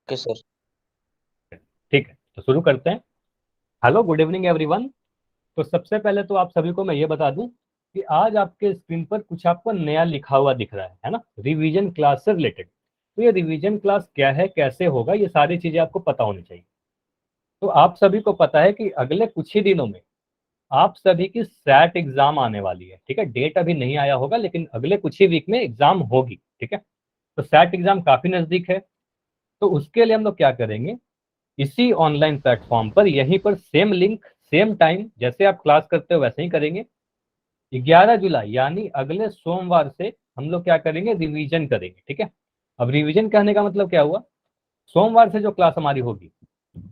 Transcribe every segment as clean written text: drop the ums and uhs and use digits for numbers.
Okay sir. ठीक है, तो शुरू करते हैं। Hello, good evening everyone. तो सबसे पहले तो आप सभी को मैं ये बता दूं कि आज आपके स्क्रीन पर कुछ आपको नया लिखा हुआ दिख रहा है ना, रिवीजन क्लास से रिलेटेड। तो ये रिवीजन क्लास क्या है, कैसे होगा, ये सारी चीजें आपको पता होनी चाहिए। तो आप सभी को पता है कि अगले कुछ ही दिनों में आप सभी की सैट एग्जाम आने वाली है। ठीक है, डेट अभी नहीं आया होगा लेकिन अगले कुछ ही वीक में एग्जाम होगी। ठीक है, तो सैट एग्जाम काफी नजदीक है। तो उसके लिए हम लोग क्या करेंगे, इसी ऑनलाइन प्लेटफॉर्म पर यहीं पर सेम लिंक सेम टाइम जैसे आप क्लास करते हो वैसे ही करेंगे। 11 जुलाई यानी अगले सोमवार से हम लोग क्या करेंगे, रिवीजन करेंगे। ठीक है, अब रिवीजन कहने का मतलब क्या हुआ, सोमवार से जो क्लास हमारी होगी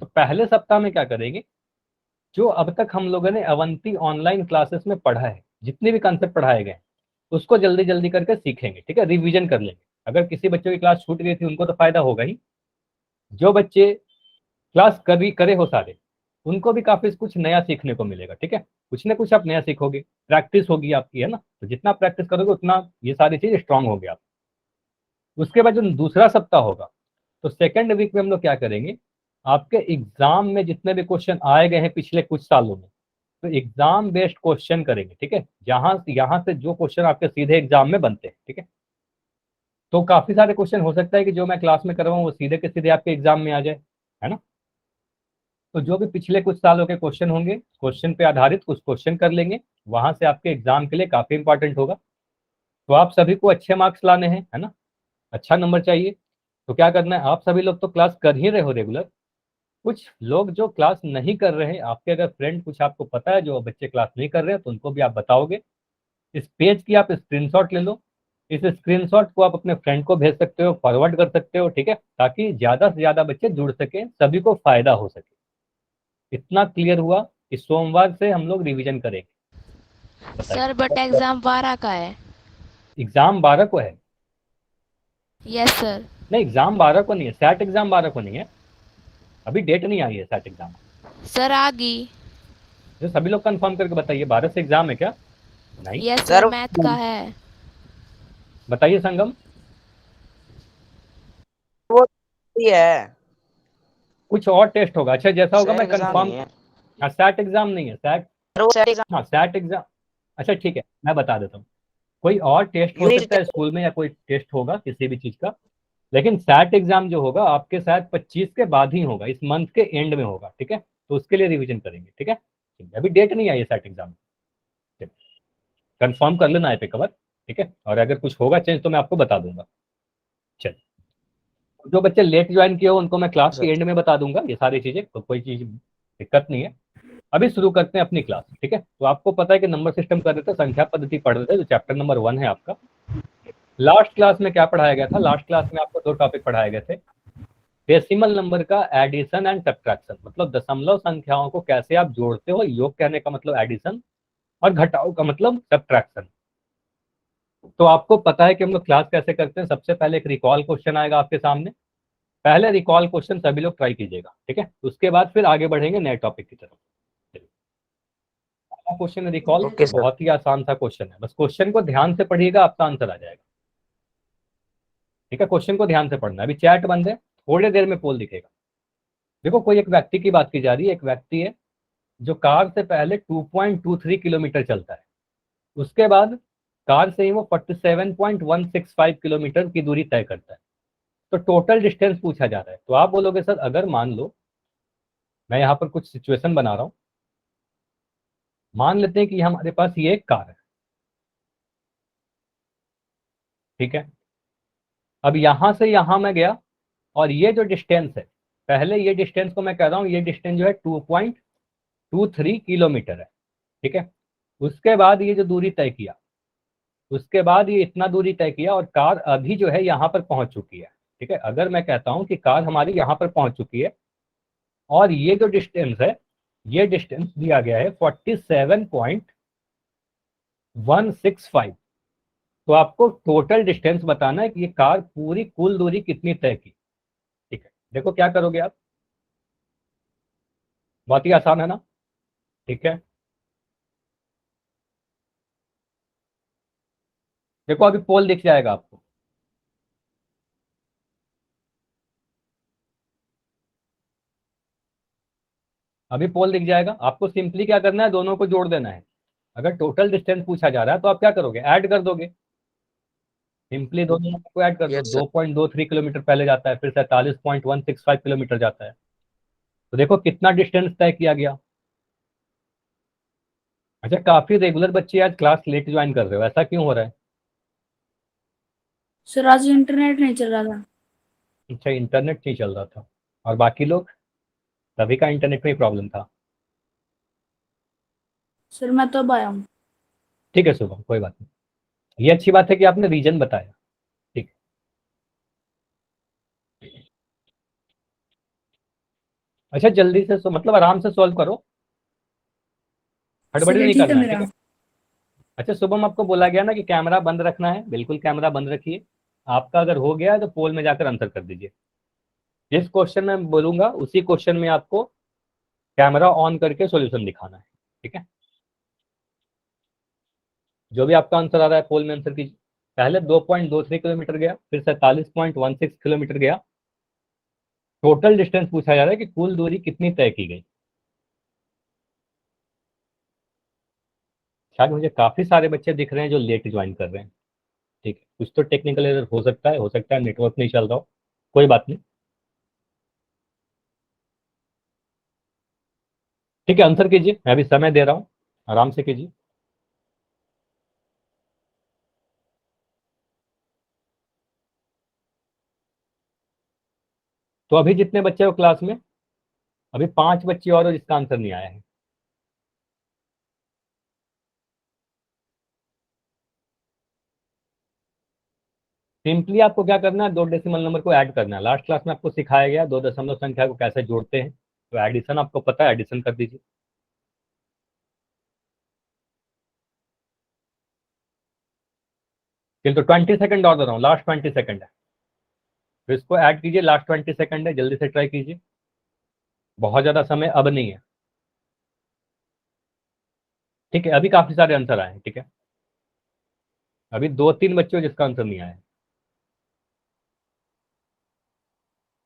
तो पहले सप्ताह में क्या करेंगे, जो अब तक हम लोगों ने अवंती ऑनलाइन क्लासेस में पढ़ा है, जितने भी कंसेप्ट पढ़ाए गए उसको जल्दी जल्दी करके सीखेंगे। ठीक है, रिवीजन कर लेंगे। अगर किसी बच्चों की क्लास छूट गई थी उनको तो फायदा होगा ही। जो बच्चे क्लास कभी करे हो सारे, उनको भी काफी कुछ नया सीखने को मिलेगा। ठीक है, कुछ ना कुछ आप नया सीखोगे, प्रैक्टिस होगी आपकी, है ना। तो जितना प्रैक्टिस करोगे उतना ये सारी चीज स्ट्रांग होगी आप। उसके बाद जो दूसरा सप्ताह होगा, तो सेकंड वीक में हम लोग क्या करेंगे, आपके एग्जाम में जितने भी क्वेश्चन आए गए हैं पिछले कुछ सालों में, तो एग्जाम बेस्ड क्वेश्चन करेंगे। ठीक है, जहां यहाँ से जो क्वेश्चन आपके सीधे एग्जाम में बनते हैं। ठीक है, तो काफी सारे क्वेश्चन हो सकता है कि जो मैं क्लास में कर रहा हूँ वो सीधे के सीधे आपके एग्जाम में आ जाए, है ना। तो जो भी पिछले कुछ सालों के क्वेश्चन होंगे, क्वेश्चन पे आधारित कुछ क्वेश्चन कर लेंगे, वहां से आपके एग्जाम के लिए काफी इंपॉर्टेंट होगा। तो आप सभी को अच्छे मार्क्स लाने हैं, है ना, अच्छा नंबर चाहिए। तो क्या करना है, आप सभी लोग तो क्लास कर ही रहे हो रेगुलर। कुछ लोग जो क्लास नहीं कर रहे हैं, आपके अगर फ्रेंड कुछ आपको पता है जो बच्चे क्लास नहीं कर रहे हैं, तो उनको भी आप बताओगे। इस पेज की आप स्क्रीनशॉट ले लो। इस स्क्रीनशॉट को आप अपने फ्रेंड को भेज सकते हो, फॉरवर्ड कर सकते हो। ठीक है, ताकि ज्यादा से ज्यादा बच्चे जुड़ सके, सभी को फायदा हो सके। इतना क्लियर हुआ कि सोमवार से हम लोग रिवीजन करेंगे। बताइए। सर बट एग्ज़ाम 12 का है। एग्जाम 12 को है? Yes sir. नहीं, एग्जाम 12 को नहीं है, सैट एग्जाम 12 को नहीं है। अभी डेट नहीं आई है सैट एग्जाम। सर आ गई। जो सभी लोग कंफर्म करके बताइए, 12 से एग्जाम है क्या? नहीं। यस सर सर, मैथ का है। बताइए संगम। वो ही है। कुछ और टेस्ट होगा, अच्छा जैसा होगा सैट मैं एग्जाम कंफर्म। नहीं है। हाँ, सैट एग्जाम नहीं है, सैट। सर वो सैट एग्जाम हाँ, सैट एग्जाम। अच्छा ठीक है, मैं बता देता हूँ। कोई और टेस्ट हो यूनिट सकता है स्कूल में, या कोई टेस्ट होगा किसी भी चीज का। लेकिन सैट एग्जाम जो होगा आपके शायद 25 के बाद ही होगा, इस मंथ के एंड में होगा। ठीक है, तो उसके लिए रिवीजन करेंगे। ठीक है, ठीक है, अभी डेट नहीं आई है सैट एग्जाम। कंफर्म कर लेना है पे कवर। ठीक है, और अगर कुछ होगा चेंज तो मैं आपको बता दूंगा। चल, जो बच्चे लेट ज्वाइन किए हो उनको मैं क्लास के सर। एंड में बता दूंगा ये सारी चीजें, तो कोई चीज दिक्कत नहीं है। अभी शुरू करते हैं अपनी क्लास। ठीक है, तो आपको पता है कि नंबर सिस्टम कर रहे थे, संख्या पद्धति पढ़ रहे थे, जो चैप्टर नंबर 1 है आपका। लास्ट क्लास में क्या पढ़ाया गया था, लास्ट क्लास में आपको दो टॉपिक पढ़ाए गए थे। डेसिमल नंबर का एडिशन एंड सब्ट्रैक्शन, मतलब दशमलव संख्याओं को कैसे आप जोड़ते हो, योग कहने का मतलब एडिशन, और घटाओ का मतलब सब्ट्रैक्शन। तो आपको पता है कि हम लोग क्लास कैसे करते हैं। सबसे पहले एक रिकॉल क्वेश्चन आएगा आपके सामने। पहले रिकॉल क्वेश्चन सभी लोग ट्राई कीजिएगा। ठीक है, उसके बाद फिर आगे बढ़ेंगे नए टॉपिक की तरफ। पहला क्वेश्चन है रिकॉल, ओके सर। बहुत ही आसान सा क्वेश्चन है, बस क्वेश्चन को ध्यान से पढ़िएगा, आपका आंसर आ जाएगा। ठीक है, क्वेश्चन को ध्यान से पढ़ना है। अभी चैट बंद है, थोड़ी देर में पोल दिखेगा। देखो, कोई एक व्यक्ति की बात की जा रही है। एक व्यक्ति है जो कार से पहले 2.23 किलोमीटर चलता है। उसके बाद कार से ही वो 47.165 किलोमीटर की दूरी तय करता है। तो टोटल डिस्टेंस पूछा जा रहा है। तो आप बोलोगे सर, अगर मान लो, मैं यहाँ पर कुछ सिचुएशन बना रहा हूँ। मान लेते हैं कि हमारे पास ये एक कार है। ठीक है, अब यहां से यहां मैं गया, और ये जो डिस्टेंस है, पहले ये डिस्टेंस को मैं कह रहा हूँ, ये डिस्टेंस जो है 2.23 किलोमीटर है। ठीक है, उसके बाद ये जो दूरी तय किया, उसके बाद ये इतना दूरी तय किया, और कार अभी जो है यहाँ पर पहुंच चुकी है। ठीक है, अगर मैं कहता हूँ कि कार हमारी यहाँ पर पहुंच चुकी है, और ये जो डिस्टेंस है, ये डिस्टेंस दिया गया है 47.165। तो आपको टोटल डिस्टेंस बताना है कि ये कार पूरी कुल दूरी कितनी तय की। ठीक है, देखो क्या करोगे आप, बहुत ही आसान है ना। ठीक है, देखो अभी पोल दिख जाएगा आपको। अभी पोल दिख जाएगा। आपको सिंपली क्या करना है, दोनों को जोड़ देना है। अगर टोटल डिस्टेंस पूछा जा रहा है तो आप क्या करोगे, ऐड कर दोगे। सिंपली दोनों नंबर को ऐड कर दो। Yes, sir. 2.23 किलोमीटर पहले जाता है, फिर 47.165 किलोमीटर जाता है। तो देखो कितना डिस्टेंस तय किया गया। अच्छा, काफी रेगुलर बच्चे आज क्लास लेट ज्वाइन कर रहे हो, ऐसा क्यों हो रहा है? सर आज इंटरनेट नहीं चल रहा था। अच्छा, इंटरनेट नहीं चल रहा था। और बाकी लोग, सभी का इंटरनेट में ही प्रॉब्लम था। सर मैं तो अब आया हूँ। ठीक है शुभम, कोई बात नहीं। ये अच्छी बात है कि आपने रीजन बताया। ठीक है। अच्छा, जल्दी से मतलब आराम से सॉल्व करो, हड़बड़ी सर नहीं ठीक है करना है, मेरा। ठीक है। अच्छा शुभम, आपको बोला गया ना कि कैमरा बंद रखना है, बिल्कुल कैमरा बंद रखिए। आपका अगर हो गया है तो पोल में जाकर आंसर कर दीजिए। जिस क्वेश्चन में बोलूंगा उसी क्वेश्चन में आपको कैमरा ऑन करके सॉल्यूशन दिखाना है, ठीक है। जो भी आपका आंसर आ रहा है पोल में आंसर कीजिए। पहले 2.23 किलोमीटर गया, फिर 47.16 किलोमीटर गया। टोटल डिस्टेंस पूछा जा रहा है कि कुल दूरी कितनी तय की गई। शायद मुझे काफी सारे बच्चे दिख रहे हैं जो लेट ज्वाइन कर रहे हैं। ठीक है, कुछ तो टेक्निकल एरर हो सकता है नेटवर्क नहीं चल रहा हो, कोई बात नहीं। ठीक है, आंसर कीजिए, मैं अभी समय दे रहा हूँ, आराम से कीजिए। तो अभी जितने बच्चे हो क्लास में, अभी 5 बच्चे और हो जिसका आंसर नहीं आया है। सिंपली आपको क्या करना है, 2 डेसिमल नंबर को ऐड करना है। लास्ट क्लास में आपको सिखाया गया 2 दशमलव संख्या को कैसे जोड़ते हैं। तो एडिशन आपको पता है, एडिशन कर दीजिए। तो 20 सेकंड और दे रहा हूँ, लास्ट 20 सेकंड है, तो इसको ऐड कीजिए। लास्ट 20 सेकंड है, जल्दी से ट्राई कीजिए, बहुत ज्यादा समय अब नहीं है। ठीक है, अभी काफी सारे आंसर आए हैं, ठीक है। अभी 2-3 बच्चे हो जिसका आंसर नहीं आया है।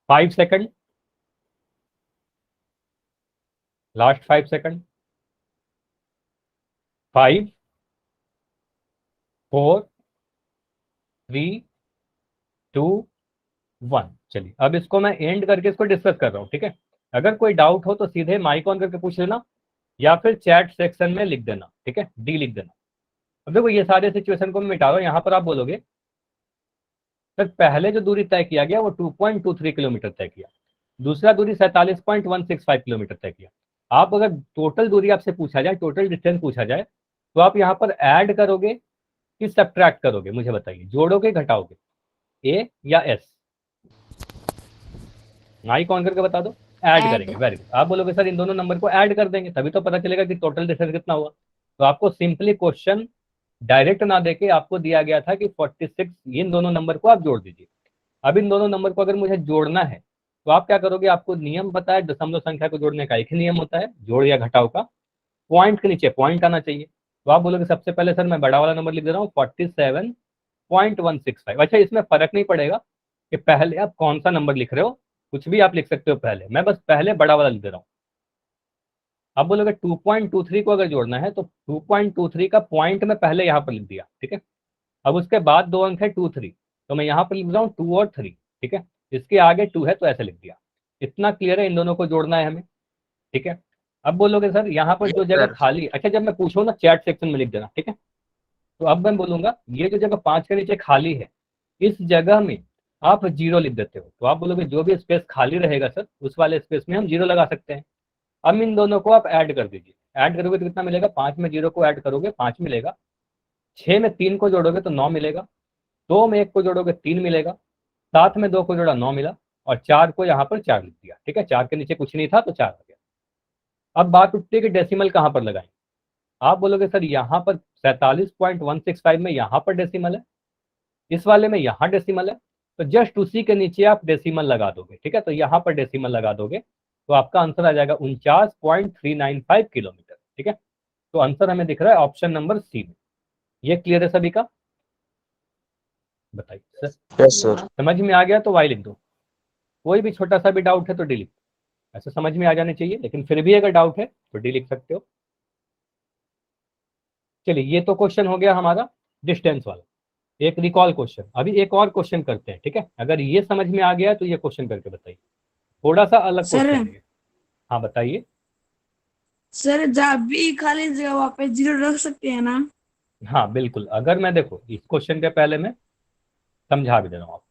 5 सेकंड, लास्ट 5 सेकंड। 5, 4, 3, 2, 1। चलिए अब इसको मैं एंड करके इसको डिस्कस कर रहा हूँ, ठीक है। अगर कोई डाउट हो तो सीधे माइक ऑन करके पूछ लेना, या फिर चैट सेक्शन में लिख देना, ठीक है, डी लिख देना। अब देखो ये सारे सिचुएशन को मैं मिटा रहा हूँ। यहाँ पर आप बोलोगे सर पहले जो दूरी तय किया गया वो 2.23 किलोमीटर तय किया, दूसरा दूरी 47.165 किलोमीटर तय किया। आप अगर टोटल दूरी आपसे पूछा जाए, टोटल डिस्टेंस पूछा जाए, तो आप यहाँ पर ऐड करोगे कि सब्ट्रैक्ट करोगे, मुझे बताइए, जोड़ोगे घटाओगे, ए या एस? माइक ऑन करके बता दो। Add Add. करेंगे, वेरी गुड। आप बोलोगे सर इन दोनों नंबर को ऐड कर देंगे, तभी तो पता चलेगा कि टोटल डिस्टेंस कितना हुआ। तो आपको सिंपली क्वेश्चन डायरेक्ट ना देके आपको दिया गया था कि 46, इन दोनों नंबर को आप जोड़ दीजिए। अब इन दोनों नंबर को अगर मुझे जोड़ना है तो आप क्या करोगे, आपको नियम पता है, दशमलव संख्या को जोड़ने का एक ही नियम होता है, जोड़ या घटाव का। पॉइंट के नीचे पॉइंट आना चाहिए। तो आप बोलोगे सबसे पहले सर मैं बड़ा वाला नंबर लिख दे रहा हूँ 47.165। अच्छा, इसमें फर्क नहीं पड़ेगा कि पहले आप कौन सा नंबर लिख रहे हो, कुछ भी आप लिख सकते हो पहले, मैं बस पहले बड़ा वाला लिख दे रहा हूँ। आप बोलोगे 2.23 को अगर जोड़ना है तो 2.23 का पॉइंट में पहले यहाँ पर लिख दिया, ठीक है। अब उसके बाद 2 अंक है 2, 3, तो मैं यहाँ पर लिख रहा हूँ 2 और 3, ठीक है। इसके आगे 2 है तो ऐसे लिख दिया। इतना क्लियर है, इन दोनों को जोड़ना है हमें, ठीक है। अब बोलोगे सर यहाँ पर जो Yes, जगह sir. खाली, अच्छा जब मैं पूछूँ ना चैट सेक्शन में लिख देना, ठीक है। तो अब मैं बोलूंगा ये जो जगह 5 के नीचे खाली है, इस जगह में आप 0 लिख देते हो। तो आप बोलोगे जो भी स्पेस खाली रहेगा सर उस वाले स्पेस में हम 0 लगा सकते हैं। अब इन दोनों को आप ऐड कर दीजिए। ऐड करोगे तो कितना मिलेगा, 5 में 0 को ऐड करोगे 5 मिलेगा, 6 में 3 को जोड़ोगे तो 9 मिलेगा, 2 में 1 को जोड़ोगे 3 मिलेगा, 7 में 2 को जोड़ा 9 मिला, और 4 को यहाँ पर 4 लिख दिया, ठीक है। 4 के नीचे कुछ नहीं था तो 4 आ गया। अब बात उठती है कि डेसिमल कहाँ पर लगाएं। आप बोलोगे सर यहाँ पर 47.165 में यहाँ पर डेसिमल है, इस वाले में यहाँ डेसिमल है, तो जस्ट उसी के नीचे आप डेसिमल लगा दोगे, ठीक है। तो यहाँ पर डेसिमल लगा दोगे तो आपका आंसर आ जाएगा 49.395 किलोमीटर, ठीक है। तो आंसर हमें दिख रहा है ऑप्शन नंबर सी में। ये क्लियर है सभी का? बताइए सर, Yes, sir. समझ में आ गया तो वाई लिख दो, कोई भी छोटा सा भी डाउट है तो डी लिख। ऐसे समझ में आ जाने चाहिए, लेकिन फिर भी अगर डाउट है तो डी लिख सकते हो। चलिए, ये तो क्वेश्चन हो गया हमारा डिस्टेंस वाला, एक रिकॉल क्वेश्चन। अभी एक और क्वेश्चन करते हैं, ठीक है? अगर ये समझ में आ गया तो ये क्वेश्चन करके बताइए, थोड़ा सा अलग सर क्वेश्चन है। हाँ बताइए। सर जब भी खाली जगह वहाँ पे जीरो रख सकते हैं ना? हाँ बिल्कुल, अगर मैं देखो इस क्वेश्चन के पहले मैं समझा भी दे रहा हूँ आपको,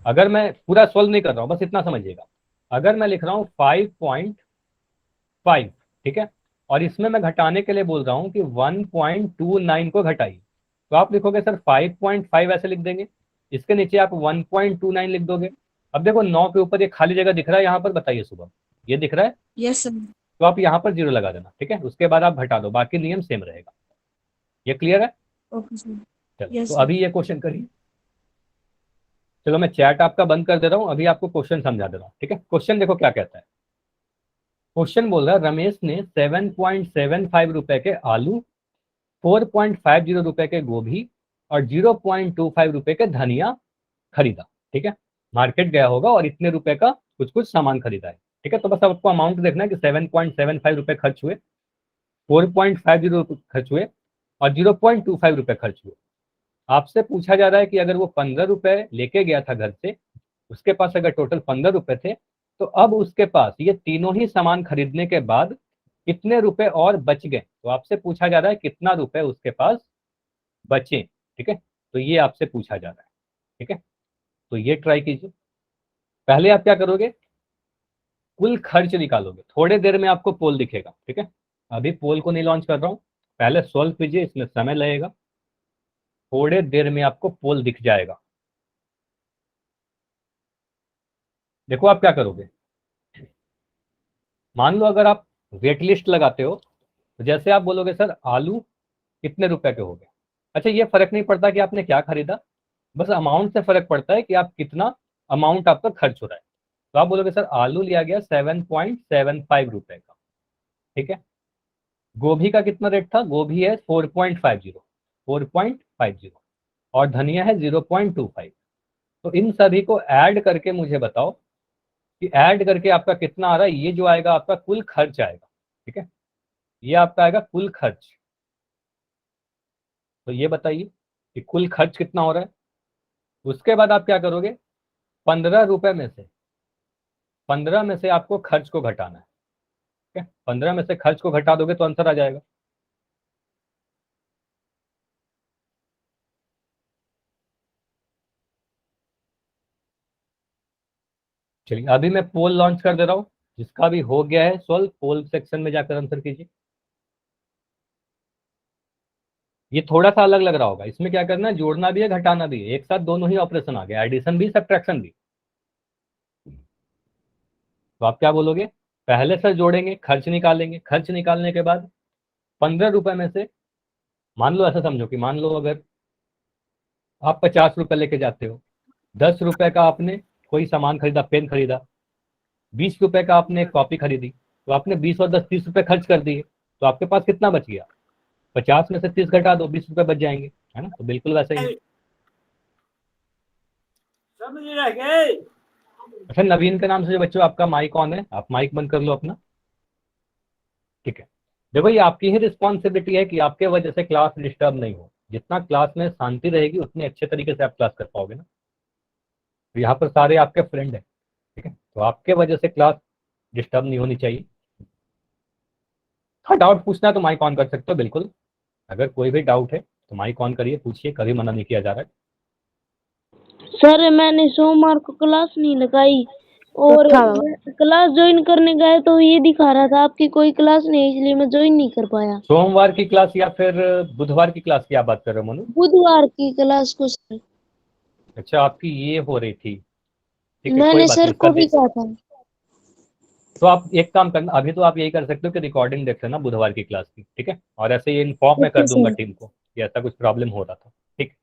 अगर मैं पूरा सोल्व नहीं कर रहा हूँ, बस इतना समझिएगा। अगर मैं लिख रहा हूँ 5.5, ठीक है, और इसमें मैं घटाने के लिए बोल रहा हूँ कि 1.29 को घटाइए, तो आप लिखोगे सर 5.5 ऐसे लिख देंगे, इसके नीचे आप 1.29 लिख दोगे। अब देखो 9 के ऊपर ये खाली जगह दिख रहा है यहाँ पर, बताइए सुबह ये दिख रहा है, यस सर। तो आप यहाँ पर जीरो लगा देना, ठीक है? उसके बाद आप घटा दो, बाकी नियम सेम रहेगा। ये क्लियर है? Okay sir. चलो यस तो सर। अभी ये क्वेश्चन करिए। चलो मैं चैट आपका बंद कर दे रहा हूँ, अभी आपको क्वेश्चन समझा दे रहा हूँ, ठीक है? क्वेश्चन देखो क्या कहता है। क्वेश्चन बोल रहा है रमेश ने 7.75 रुपए के आलू, 4.50 रुपए के गोभी और 0.25 रुपए के धनिया खरीदा, ठीक है? मार्केट गया होगा और इतने रुपए का कुछ कुछ सामान खरीदा है, ठीक है? तो बस आपको अमाउंट देखना है कि 7.75 रुपए खर्च हुए, 4.50 रुपए खर्च हुए और 0.25 रुपए खर्च हुए। आपसे पूछा जा रहा है कि अगर वो 15 रुपए लेके गया था घर से, उसके पास अगर टोटल 15 रुपए थे, तो अब उसके पास ये तीनों ही सामान खरीदने के बाद कितने रुपए और बच गए। तो आपसे पूछा जा रहा है कितना रुपए उसके पास बचे, ठीक है? तो ये आपसे पूछा जा रहा है, ठीक है? तो ये ट्राई कीजिए। पहले आप क्या करोगे, कुल खर्च निकालोगे। थोड़े देर में आपको पोल दिखेगा, ठीक है? अभी पोल को नहीं लॉन्च कर रहा हूं, पहले सॉल्व कीजिए, इसमें समय लगेगा, थोड़े देर में आपको पोल दिख जाएगा। देखो आप क्या करोगे, मान लो अगर आप वेट लिस्ट लगाते हो, तो जैसे आप बोलोगे सर आलू कितने रुपए के हो गए। अच्छा, ये फर्क नहीं पड़ता कि आपने क्या खरीदा, बस अमाउंट से फर्क पड़ता है कि आप कितना अमाउंट आपका खर्च हो रहा है। तो आप बोलोगे सर आलू लिया गया 7.75 रुपए का, ठीक है? गोभी का कितना रेट था, गोभी है 4.50 और धनिया है 0.25। तो इन सभी को ऐड करके मुझे बताओ कि ऐड करके आपका कितना आ रहा है। ये जो आएगा आपका कुल खर्च आएगा, ठीक है? ये आपका आएगा कुल खर्च। तो ये बताइए कि कुल खर्च कितना हो रहा है। उसके बाद आप क्या करोगे, 15 में से आपको खर्च को घटाना है, ठीक है? 15 में से खर्च को घटा दोगे तो आंसर आ जाएगा। चलिए अभी मैं पोल लॉन्च कर दे रहा हूँ, जिसका भी हो गया है सॉल्व, पोल सेक्शन में जाकर आंसर कीजिए। ये थोड़ा सा अलग लग रहा होगा, इसमें क्या करना है, जोड़ना भी है घटाना भी है, एक साथ दोनों ही ऑपरेशन आ गया, एडिशन भी सब्ट्रैक्शन भी। तो आप क्या बोलोगे, पहले से जोड़ेंगे, खर्च निकालेंगे, खर्च निकालने के बाद 15 रुपए में से, मान लो ऐसा समझो कि मान लो अगर आप 50 रुपए लेके जाते हो, 10 रुपए का आपने कोई सामान खरीदा, पेन खरीदा, 20 रुपए का आपने कॉपी खरीदी, तो आपने 20 और 10 30 रुपए खर्च कर दिए, तो आपके पास कितना बच गया, 50 में से 30 घटा दो, 20 रुपए बच जाएंगे, है ना? तो बिल्कुल वैसा ही है। अच्छा, नवीन के नाम से जो बच्चों आपका माइक ऑन है, आप माइक बंद कर लो अपना, ठीक है? देखो ये आपकी ही रिस्पॉन्सिबिलिटी है कि आपके वजह से क्लास डिस्टर्ब नहीं हो। जितना क्लास में शांति रहेगी उतने अच्छे तरीके से आप क्लास कर पाओगे ना। तो यहाँ पर सारे आपके फ्रेंड हैं, ठीक है? तो आपके वजह से क्लास डिस्टर्ब नहीं होनी चाहिए। हाँ, डाउट पूछना है तो माइक ऑन कर सकते हो, बिल्कुल। अगर कोई भी डाउट है तो माइक ऑन करिए, पूछिए, कभी मना नहीं किया जा रहा है। सर मैंने सोमवार को क्लास नहीं लगाई और क्लास ज्वाइन करने गए तो ये दिखा रहा था आपकी कोई क्लास नहीं, इसलिए मैं ज्वाइन नहीं कर पाया। सोमवार की क्लास या फिर बुधवार की क्लास की आप बात कर रहे हो मनु? बुधवार की क्लास को सर। अच्छा, आपकी ये हो रही थी, ठीक है, कोई मैंने बात सर नहीं। को भी कहा था। तो आप एक काम करना, अभी तो आप यही कर सकते हो कि रिकॉर्डिंग देख लेना बुधवार की क्लास की, ठीक है? और ऐसे ये इन्फॉर्म मैं कर दूंगा टीम को कि ऐसा कुछ प्रॉब्लम हो रहा था, ठीक?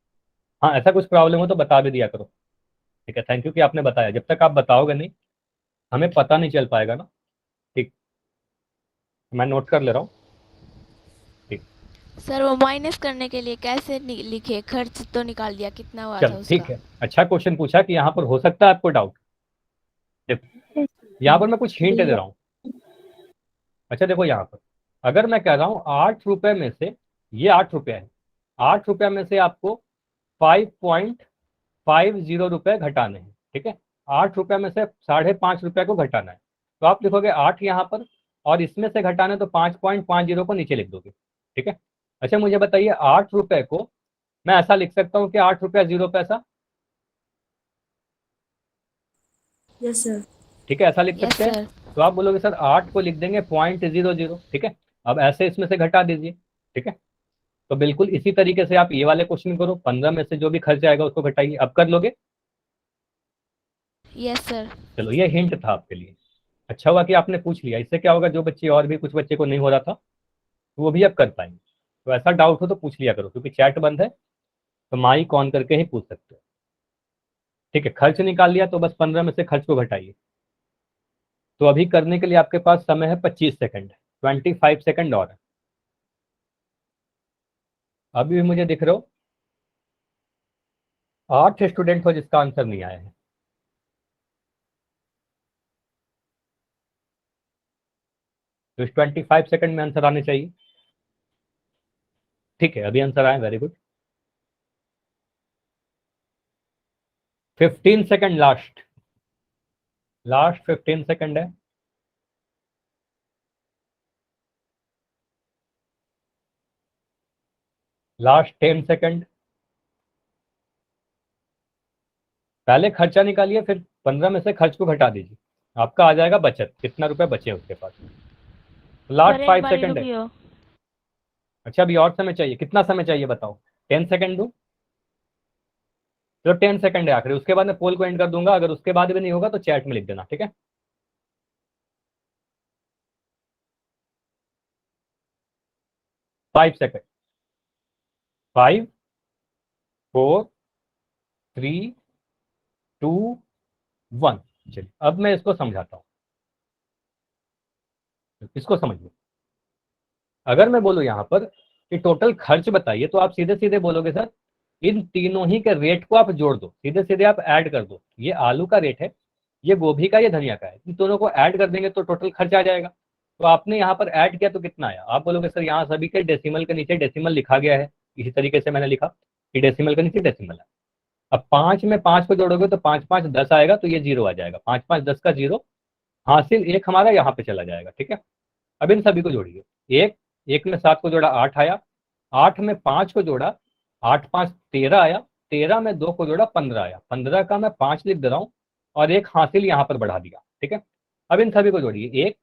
हाँ, ऐसा कुछ प्रॉब्लम हो तो बता भी दिया करो, ठीक है? थैंक यू कि आपने बताया, जब तक आप बताओगे नहीं हमें पता नहीं चल पाएगा ना, ठीक? मैं नोट कर ले रहा हूँ, ठीक? सर वो माइनस करने के लिए कैसे लिखे, खर्च तो निकाल दिया, कितना हुआ था चल उसका? ठीक है, अच्छा क्वेश्चन पूछा कि यहाँ पर हो सकता है आपको डाउट। यहाँ पर मैं कुछ हिंट दे रहा हूँ। अच्छा देखो यहाँ पर अगर मैं कह रहा हूँ 8 रुपए में से, ये 8 रुपए है, 8 रुपए में से आपको 5.50 रुपए घटाने हैं, ठीक है। 8 रुपए में से 5.50 रुपए को घटाना है, तो आप लिखोगे 8 यहाँ पर, और इसमें से घटाना तो 5.50 को नीचे लिख दोगे, ठीक है। अच्छा मुझे बताइए 8 रुपए को मैं ऐसा लिख सकता हूँ कि 8 रुपया 0 पैसा, यस सर। ठीक है, ऐसा लिख यस सकते हैं। सर। तो आप बोलोगे सर 8 को लिख देंगे 0.00, ठीक है। अब ऐसे इसमें से घटा दीजिए, ठीक है। तो बिल्कुल इसी तरीके से आप ये वाले क्वेश्चन करो, 15 में से जो भी खर्च आएगा उसको घटाइए। अब कर लोगे? Yes sir. चलो ये हिंट था आपके लिए, अच्छा हुआ कि आपने पूछ लिया। इससे क्या होगा, जो बच्चे और भी कुछ बच्चे को नहीं हो रहा था तो वो भी अब कर पाएंगे। तो ऐसा डाउट हो तो पूछ लिया करो, क्योंकि चैट बंद है तो माइक ऑन करके ही पूछ सकते हो, ठीक है। खर्च निकाल लिया तो बस 15 में से खर्च को घटाइए। तो अभी करने के लिए आपके पास समय है 25 सेकंड, 25 सेकंड और है। अभी भी मुझे दिख रहे हो 8 स्टूडेंट हो जिसका आंसर नहीं आया है। तो इस 25 सेकंड में आंसर आने चाहिए, ठीक है। अभी आंसर आए, very good. 15 second last 15 second है। Last 10 second. पहले खर्चा निकालिए, फिर 15 में से खर्च को घटा दीजिए, आपका आ जाएगा बचत, कितना रुपए बचे उसके पास। लास्ट सर एक 5 बारी सेकंड है। रुकियो। अच्छा अभी और समय चाहिए, कितना समय चाहिए बताओ? 10 सेकंड दूं? तो 10 सेकंड है आखिरी, उसके बाद मैं पोल को एंड कर दूंगा। अगर उसके बाद भी नहीं होगा तो चैट में लिख देना, ठीक है। 5 सेकंड, 5 4 3 2 1। चलिए अब मैं इसको समझाता हूँ, इसको समझिए। अगर मैं बोलूँ यहाँ पर कि टोटल खर्च बताइए, तो आप सीधे सीधे बोलोगे सर इन तीनों ही के रेट को आप जोड़ दो, सीधे सीधे आप ऐड कर दो। ये आलू का रेट है, ये गोभी का, ये धनिया का है, इन दोनों को ऐड कर देंगे तो टोटल खर्च आ जाएगा। तो आपने यहाँ पर ऐड किया तो कितना आया? आप बोलोगे सर यहाँ सभी के डेसिमल के नीचे डेसिमल लिखा गया है, इसी तरीके से मैंने लिखा कि डेसिमल के नीचे डेसिमल है। अब 5 में 5 को जोड़ोगे तो 5 5 10 आएगा, तो ये 0 आ जाएगा। 5 5 10 का 0 हासिल, एक हमारा यहाँ पे चला जाएगा, ठीक है। अब इन सभी को जोड़िए, एक में 7 को जोड़ा 8 आया, 8 में 5 को जोड़ा 8 5 13 आया, 13 में 2 को जोड़ा 15 आया, 15 का मैं 5 लिख दे रहा हूँ और एक हासिल यहाँ पर बढ़ा दिया, ठीक है। अब इन सभी को जोड़िए,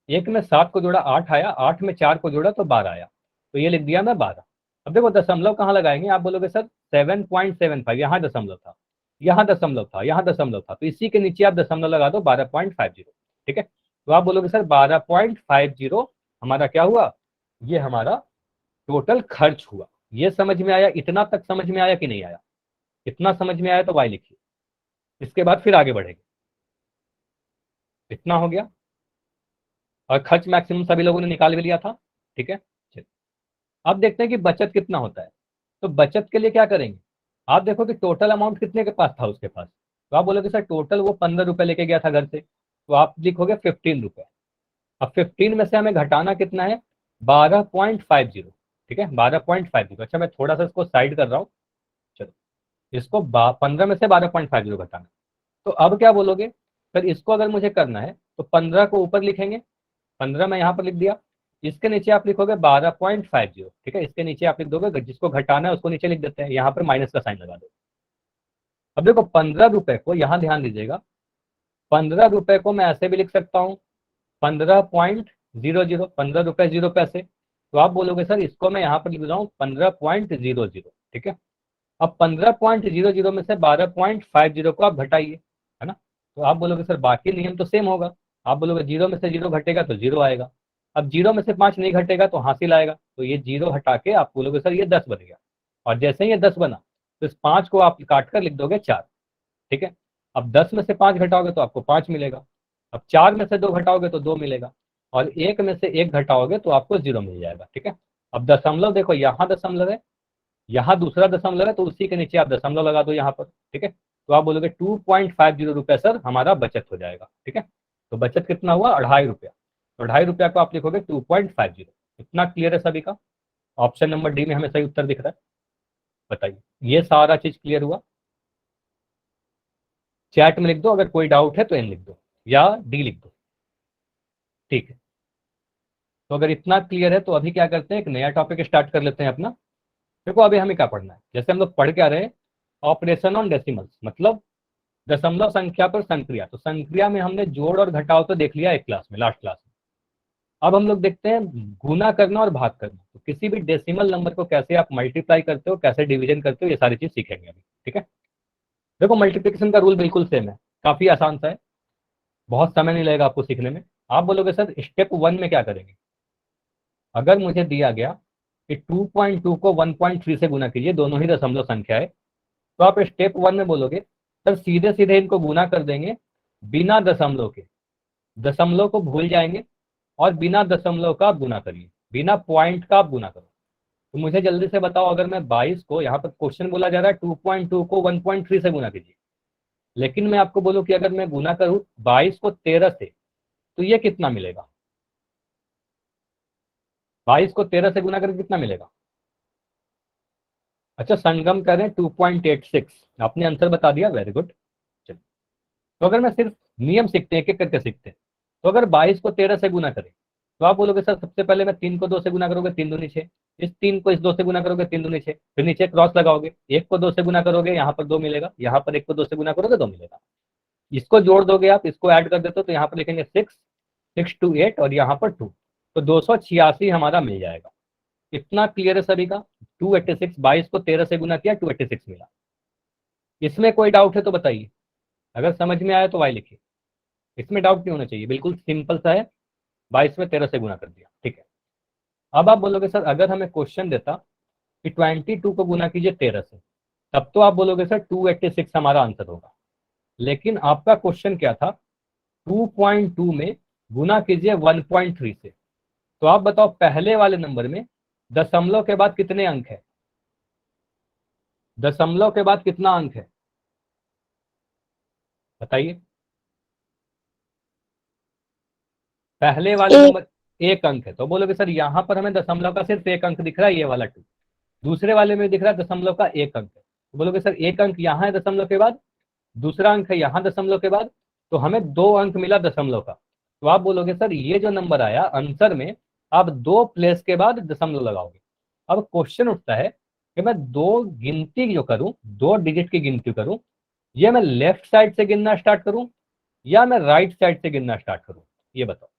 एक में 7 को जोड़ा 8 आया, 8 में 4 को जोड़ा तो 12 आया, तो ये लिख दिया मैं 12। अब देखो दशमलव कहाँ लगाएंगे? आप बोलोगे सर 7.75, यहाँ दशमलव था, यहाँ दशमलव था, यहाँ दशमलव था, तो इसी के नीचे आप दशमलव लगा दो 12.50, ठीक है। तो आप बोलोगे सर 12.50 हमारा क्या हुआ? ये हमारा टोटल खर्च हुआ। ये समझ में आया? इतना तक समझ में आया कि नहीं आया? इतना समझ में आया तो वाई लिखिए, इसके बाद फिर आगे बढ़ेंगे। इतना हो गया, और खर्च मैक्सिमम सभी लोगों ने निकाल भी लिया था, ठीक है। चलिए अब देखते हैं कि बचत कितना होता है। तो बचत के लिए क्या करेंगे? आप देखो कि टोटल अमाउंट कितने के पास था उसके पास, तो आप बोलोगे सर टोटल वो 15 रुपए लेके गया था घर से, तो आप लिखोगे 15 रुपए। अब 15 में से हमें घटाना कितना है? 12.50, ठीक है, 12.50। अच्छा मैं थोड़ा सा इसको साइड कर रहा हूँ, चलो इसको 15 में से 12.50 घटाना। तो अब क्या बोलोगे? सर इसको अगर मुझे करना है तो 15 को ऊपर लिखेंगे, 15 मैं यहाँ पर लिख दिया, इसके नीचे आप लिखोगे 12.50, ठीक है। इसके नीचे आप लिख दोगे, जिसको घटाना है उसको नीचे लिख देते हैं, यहाँ पर माइनस का साइन लगा दो। अब देखो 15 रुपए को, यहाँ ध्यान दीजिएगा, 15 रुपए को मैं ऐसे भी लिख सकता हूँ 15.00, 15 रुपए 0 पैसे। तो आप बोलोगे सर इसको मैं यहाँ पर लिख रहा हूँ 15.00, ठीक है। अब 15.00 में से 12.50 को आप घटाइए, है ना। तो आप बोलोगे सर बाकी नियम तो सेम होगा। आप बोलोगे 0 में से 0 घटेगा तो 0 आएगा। अब 0 में से 5 नहीं घटेगा तो हासिल आएगा, तो ये 0 हटा के आप बोलोगे सर ये 10 बन गया। और जैसे ही ये 10 बना तो इस 5 को आप काट कर लिख दोगे 4, ठीक है। अब 10 में से 5 घटाओगे तो आपको 5 मिलेगा। अब 4 में से 2 घटाओगे तो 2 मिलेगा, और 1 में से 1 घटाओगे तो आपको 0 मिल जाएगा, ठीक है। अब दशमलव देखो, यहाँ दशमलव है, यहाँ दूसरा दशमलव है, तो उसी के नीचे आप दशमलव लगा दो यहाँ पर, ठीक है। तो आप बोलोगे 2.50 रुपए सर हमारा बचत हो जाएगा, ठीक है। तो बचत कितना हुआ, 2.5 रुपया। तो 2.5 रुपया को आप लिखोगे 2.50। इतना क्लियर है सभी का? ऑप्शन नंबर डी में हमें सही उत्तर दिख रहा है। बताइए, ये सारा चीज क्लियर हुआ? चैट में लिख दो, अगर कोई डाउट है तो एन लिख दो या डी लिख दो। ठीक है, तो अगर इतना क्लियर है तो अभी क्या करते हैं, एक नया टॉपिक स्टार्ट कर लेते हैं अपना। देखो अभी हमें क्या पढ़ना है, जैसे हम लोग पढ़ क्या रहे, ऑपरेशन ऑन डेसिमल्स, मतलब दशमलव संख्या पर संक्रिया। तो संक्रिया में हमने जोड़ और घटाव तो देख लिया एक क्लास में, लास्ट क्लास में। अब हम लोग देखते हैं गुना करना और भाग करना। तो किसी भी डेसिमल नंबर को कैसे आप मल्टीप्लाई करते हो, कैसे डिवीजन करते हो, ये सारी चीज सीखेंगे अभी। ठीक है, देखो मल्टीप्लिकेशन का रूल बिल्कुल सेम है, काफी आसान सा है, बहुत समय नहीं लगेगा आपको सीखने में। आप बोलोगे सर स्टेप 1 में क्या करेंगे? अगर मुझे दिया गया कि 2.2 को 1.3 से गुना कीजिए, दोनों ही दशमलव संख्या है, तो आप स्टेप 1 में बोलोगे सर सीधे सीधे इनको गुना कर देंगे बिना दशमलव के, दशमलव को भूल जाएंगे और बिना दशमलव का आप गुना करिए, बिना पॉइंट का आप गुना करो। तो मुझे जल्दी से बताओ, अगर मैं 22 को, यहाँ पर क्वेश्चन बोला जा रहा है 2.2 को 1.3 से गुना कीजिए, लेकिन मैं आपको बोलूं कि अगर मैं गुना करूं 22 को 13 से, तो ये कितना मिलेगा? 22 को 13 से गुना करके कितना मिलेगा? अच्छा, संगम करें 2.86। आपने आंसर बता दिया, वेरी गुड। चलिए, तो अगर मैं सिर्फ नियम सीखते हैं, एक एक करके सीखते हैं, तो अगर 22 को 13 से गुना करें तो आप बोलोगे सर सबसे पहले मैं 3 को 2 से गुना करोगे, 3 दूनी 6, इस 3 को इस 2 से गुना करोगे, 3 दूनी 6, फिर नीचे क्रॉस लगाओगे, 1 को 2 से गुना करोगे, यहाँ पर 2 मिलेगा, यहाँ पर 1 को 2 से गुना करोगे 2 मिलेगा, इसको जोड़ दोगे आप, इसको ऐड कर देते हो तो यहाँ पर लिखेंगे 6, 6 to 8 और यहाँ पर 2, तो 286 हमारा मिल जाएगा। इतना क्लियर है सभी का? 286, 22 को 13 से गुना किया 286 मिला। इसमें कोई डाउट है तो बताइए, अगर समझ में आया तो वाई लिखिए, इसमें डाउट नहीं होना चाहिए, बिल्कुल सिंपल सा है, 22 में 13 से गुना कर दिया। ठीक है, अब आप बोलोगे सर अगर हमें क्वेश्चन देता कि 22 को गुना कीजिए 13 से, तब तो आप बोलोगे सर 286 हमारा आंसर होगा, लेकिन आपका क्वेश्चन क्या था, 2.2 में गुना कीजिए 1.3 से। तो आप बताओ पहले वाले नंबर में दशमलव के बाद कितने अंक है? दशमलव के बाद कितना अंक है बताइए? पहले वाले नंबर 1 अंक है, तो बोलोगे सर यहाँ पर हमें दशमलव का सिर्फ 1 अंक दिख रहा है, ये वाला 2, दूसरे वाले में दिख रहा है दशमलव का 1 अंक है, तो बोलोगे सर 1 अंक यहाँ है दशमलव के बाद, दूसरा अंक है यहाँ दशमलव के बाद, तो हमें 2 अंक मिला दशमलव का। तो आप बोलोगे सर ये जो नंबर आया आंसर में, आप 2 प्लेस के बाद दशमलव लगाओगे। अब क्वेश्चन उठता है कि मैं 2 गिनती जो करूं, 2 डिजिट की गिनती करूं, ये मैं लेफ्ट साइड से गिनना स्टार्ट करूं या मैं राइट साइड से गिनना स्टार्ट करूं? ये बताओ।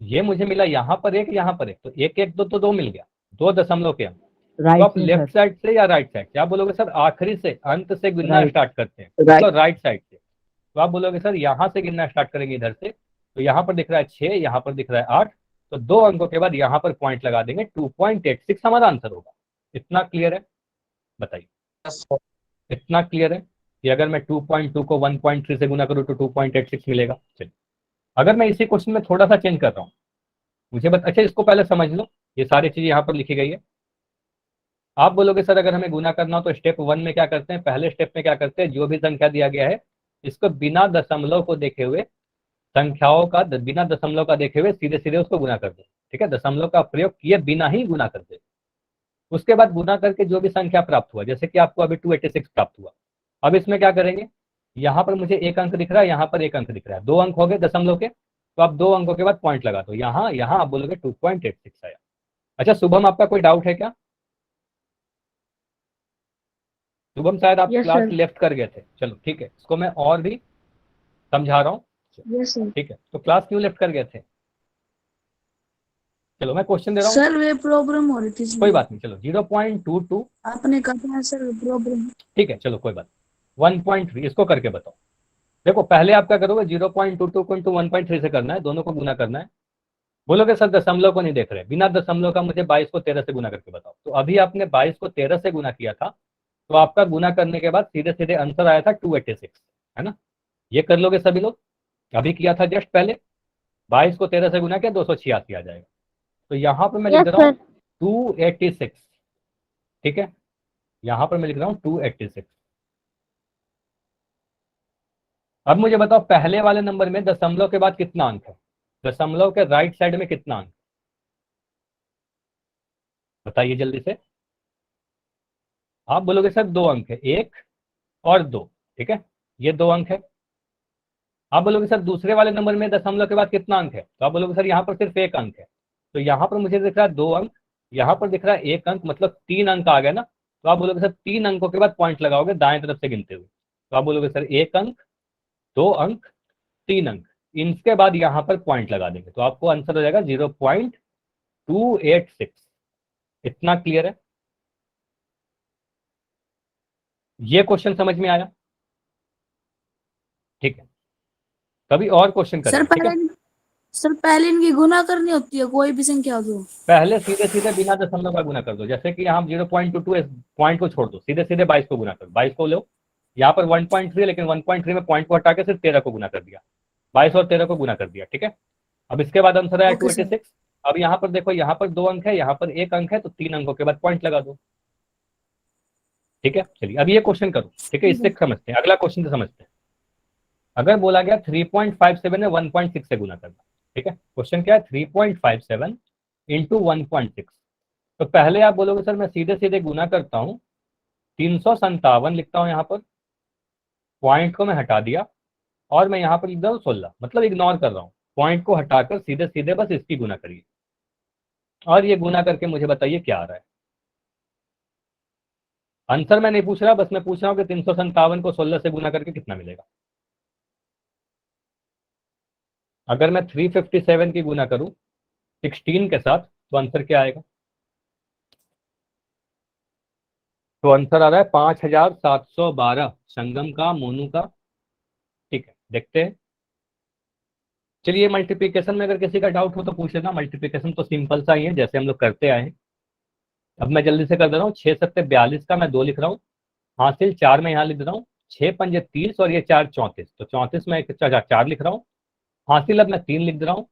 ये मुझे मिला यहाँ पर 1, यहाँ पर 1, तो 1 1 2 तो 2 मिल गया, 2 दशमलव के अंक। तो आप लेफ्ट साइड से या राइट साइड से? आप बोलोगे सर आखिरी से, अंत से गिनना स्टार्ट करते हैं, तो राइट साइड से। तो आप बोलोगे सर यहाँ से गिनना स्टार्ट करेंगे इधर से, तो यहाँ पर दिख रहा है 6, यहाँ पर दिख रहा है 8, तो 2 अंकों के बाद यहाँ पर पॉइंट लगा देंगे, 2.86 हमारा आंसर होगा। इतना क्लियर है? बताइए, इतना क्लियर है कि अगर मैं 2.2 को 1.3 से गुना करूँ तो 2.86 मिलेगा? चलिए, अगर मैं इसी क्वेश्चन में थोड़ा सा चेंज कर रहा हूँ, मुझे अच्छा इसको पहले समझ लो, ये सारी चीजें यहाँ पर लिखी गई है। आप बोलोगे सर अगर हमें गुना करना हो तो स्टेप 1 में क्या करते हैं, पहले स्टेप में क्या करते हैं, जो भी संख्या दिया गया है इसको बिना दशमलव को देखे हुए, संख्याओं का बिना दशमलव का देखे हुए सीधे सीधे उसको गुना कर दे। ठीक है, दशमलव का प्रयोग किए बिना ही गुना कर दे। उसके बाद गुना करके जो भी संख्या प्राप्त हुआ, जैसे कि आपको अभी 286 प्राप्त हुआ, अब इसमें क्या करेंगे, यहाँ पर मुझे 1 अंक दिख रहा है, यहाँ पर 1 अंक दिख रहा है, 2 अंक हो गए दशमलव के, तो आप 2 अंकों के बाद पॉइंट लगा दो, यहाँ आप बोलोगे 2.86 आया। अच्छा शुभम, आपका कोई डाउट है क्या? शुभम शायद आप क्लास लेफ्ट कर गए थे। चलो ठीक है, इसको मैं और भी समझा रहा हूँ। ठीक है, तो क्लास क्यों लेफ्ट कर गए थे? चलो मैं क्वेश्चन दे रहा हूँ सर, वे प्रॉब्लम हो रही थी, कोई बात नहीं, चलो 0.22, आपने कहा सर प्रॉब्लम। ठीक है चलो कोई बात, 1.3 इसको करके बताओ। देखो पहले आप क्या करोगे, 0.22 को 1.3 से करना है, दोनों को गुना करना है। बोलोगे सर दशमलव को नहीं देख रहे, बिना दशमलव का मुझे 22 को 13 से गुना करके बताओ। तो अभी आपने 22 को 13 से गुना किया था, तो आपका गुना करने के बाद सीधे सीधे आंसर आया था 286, है ना? ये कर लोगे सभी लोग, अभी किया था जस्ट पहले, 22 को 13 से गुना किया 286 आ जाएगा। तो यहाँ पर मैं लिख रहा हूँ 286, ठीक है, यहाँ पर मैं लिख रहा हूँ 286। अब मुझे बताओ पहले वाले नंबर में दशमलव के बाद कितना अंक है, दशमलव के राइट साइड में कितना अंक, बताइए जल्दी से। आप बोलोगे सर 2 अंक है, 1 और 2, ठीक है, ये 2 अंक है। आप बोलोगे सर दूसरे वाले नंबर में दशमलव के बाद कितना अंक है, तो आप बोलोगे सर यहाँ पर सिर्फ 1 अंक है। तो यहाँ पर मुझे दिख रहा है 2 अंक, यहाँ पर दिख रहा है 1 अंक, मतलब 3 अंक आ गया ना। तो आप बोलोगे सर 3 अंकों के बाद पॉइंट लगाओगे दाएं तरफ से गिनते हुए, तो आप बोलोगे सर 1 अंक, 2 अंक, 3 अंक, इनके बाद यहाँ पर पॉइंट लगा देंगे, तो आपको आंसर हो जाएगा 0.286। इतना क्लियर है? ये क्वेश्चन समझ में आया? ठीक है, कभी और क्वेश्चन सर करेंगे, ठीक है। पहले इनकी गुना करनी होती है, कोई भी संख्या हो तो। पहले सीधे सीधे बिना दशमलव का गुना कर दो, जैसे कि यहाँ 0.22 पॉइंट को छोड़ दो, सीधे सीधे 22 को गुना कर, 22 को लो, यहाँ पर 1.3, लेकिन 1.3 में पॉइंट को हटा के सिर्फ 13 को गुना कर दिया, 22 और 13 को गुना कर दिया, ठीक है। अब इसके बाद आंसर आया ओके सर। 286। अब यहाँ पर देखो, यहाँ पर 2 अंक है, यहाँ पर 1 अंक है, तो 3 अंकों के बाद पॉइंट लगा दो, ठीक है। चलिए अब ये क्वेश्चन करो, ठीक है, इससे समझते हैं, अगला क्वेश्चन से समझते हैं। अगर बोला गया 3.57 में 1.6 से गुना करना, ठीक है। क्वेश्चन क्या है, 3.57 इंटू 1.6। तो पहले आप बोलोगे सर मैं सीधे सीधे गुना करता हूँ, 357 लिखता हूँ, यहाँ पर पॉइंट को मैं हटा दिया, और मैं यहाँ पर लिख रहा हूँ 16, मतलब इग्नोर कर रहा हूँ, पॉइंट को हटाकर सीधे सीधे बस इसकी गुना करिए, और ये गुना करके मुझे बताइए क्या आ रहा है। आंसर मैं नहीं पूछ रहा, बस मैं पूछ रहा हूँ कि 357 को 16 से गुना करके कितना मिलेगा। अगर मैं 357 की गुना करूँ 16 के साथ, तो आंसर क्या आएगा? तो आंसर आ रहा है 5712, संगम का, मोनू का, ठीक है। देखते हैं, चलिए मल्टीप्लिकेशन में अगर किसी का डाउट हो तो पूछ लेना। मल्टीप्लिकेशन तो सिंपल सा ही है, जैसे हम लोग करते आए हैं। अब मैं जल्दी से कर दे रहा हूँ, 6 सत्ते 42 का मैं 2 लिख रहा हूँ, हासिल 4 में यहाँ लिख रहा हूँ, 6 पंजे 30 और ये 4 34, तो 34 में 4 लिख रहा हूँ, हासिल अब मैं 3 लिख दे रहा हूँ,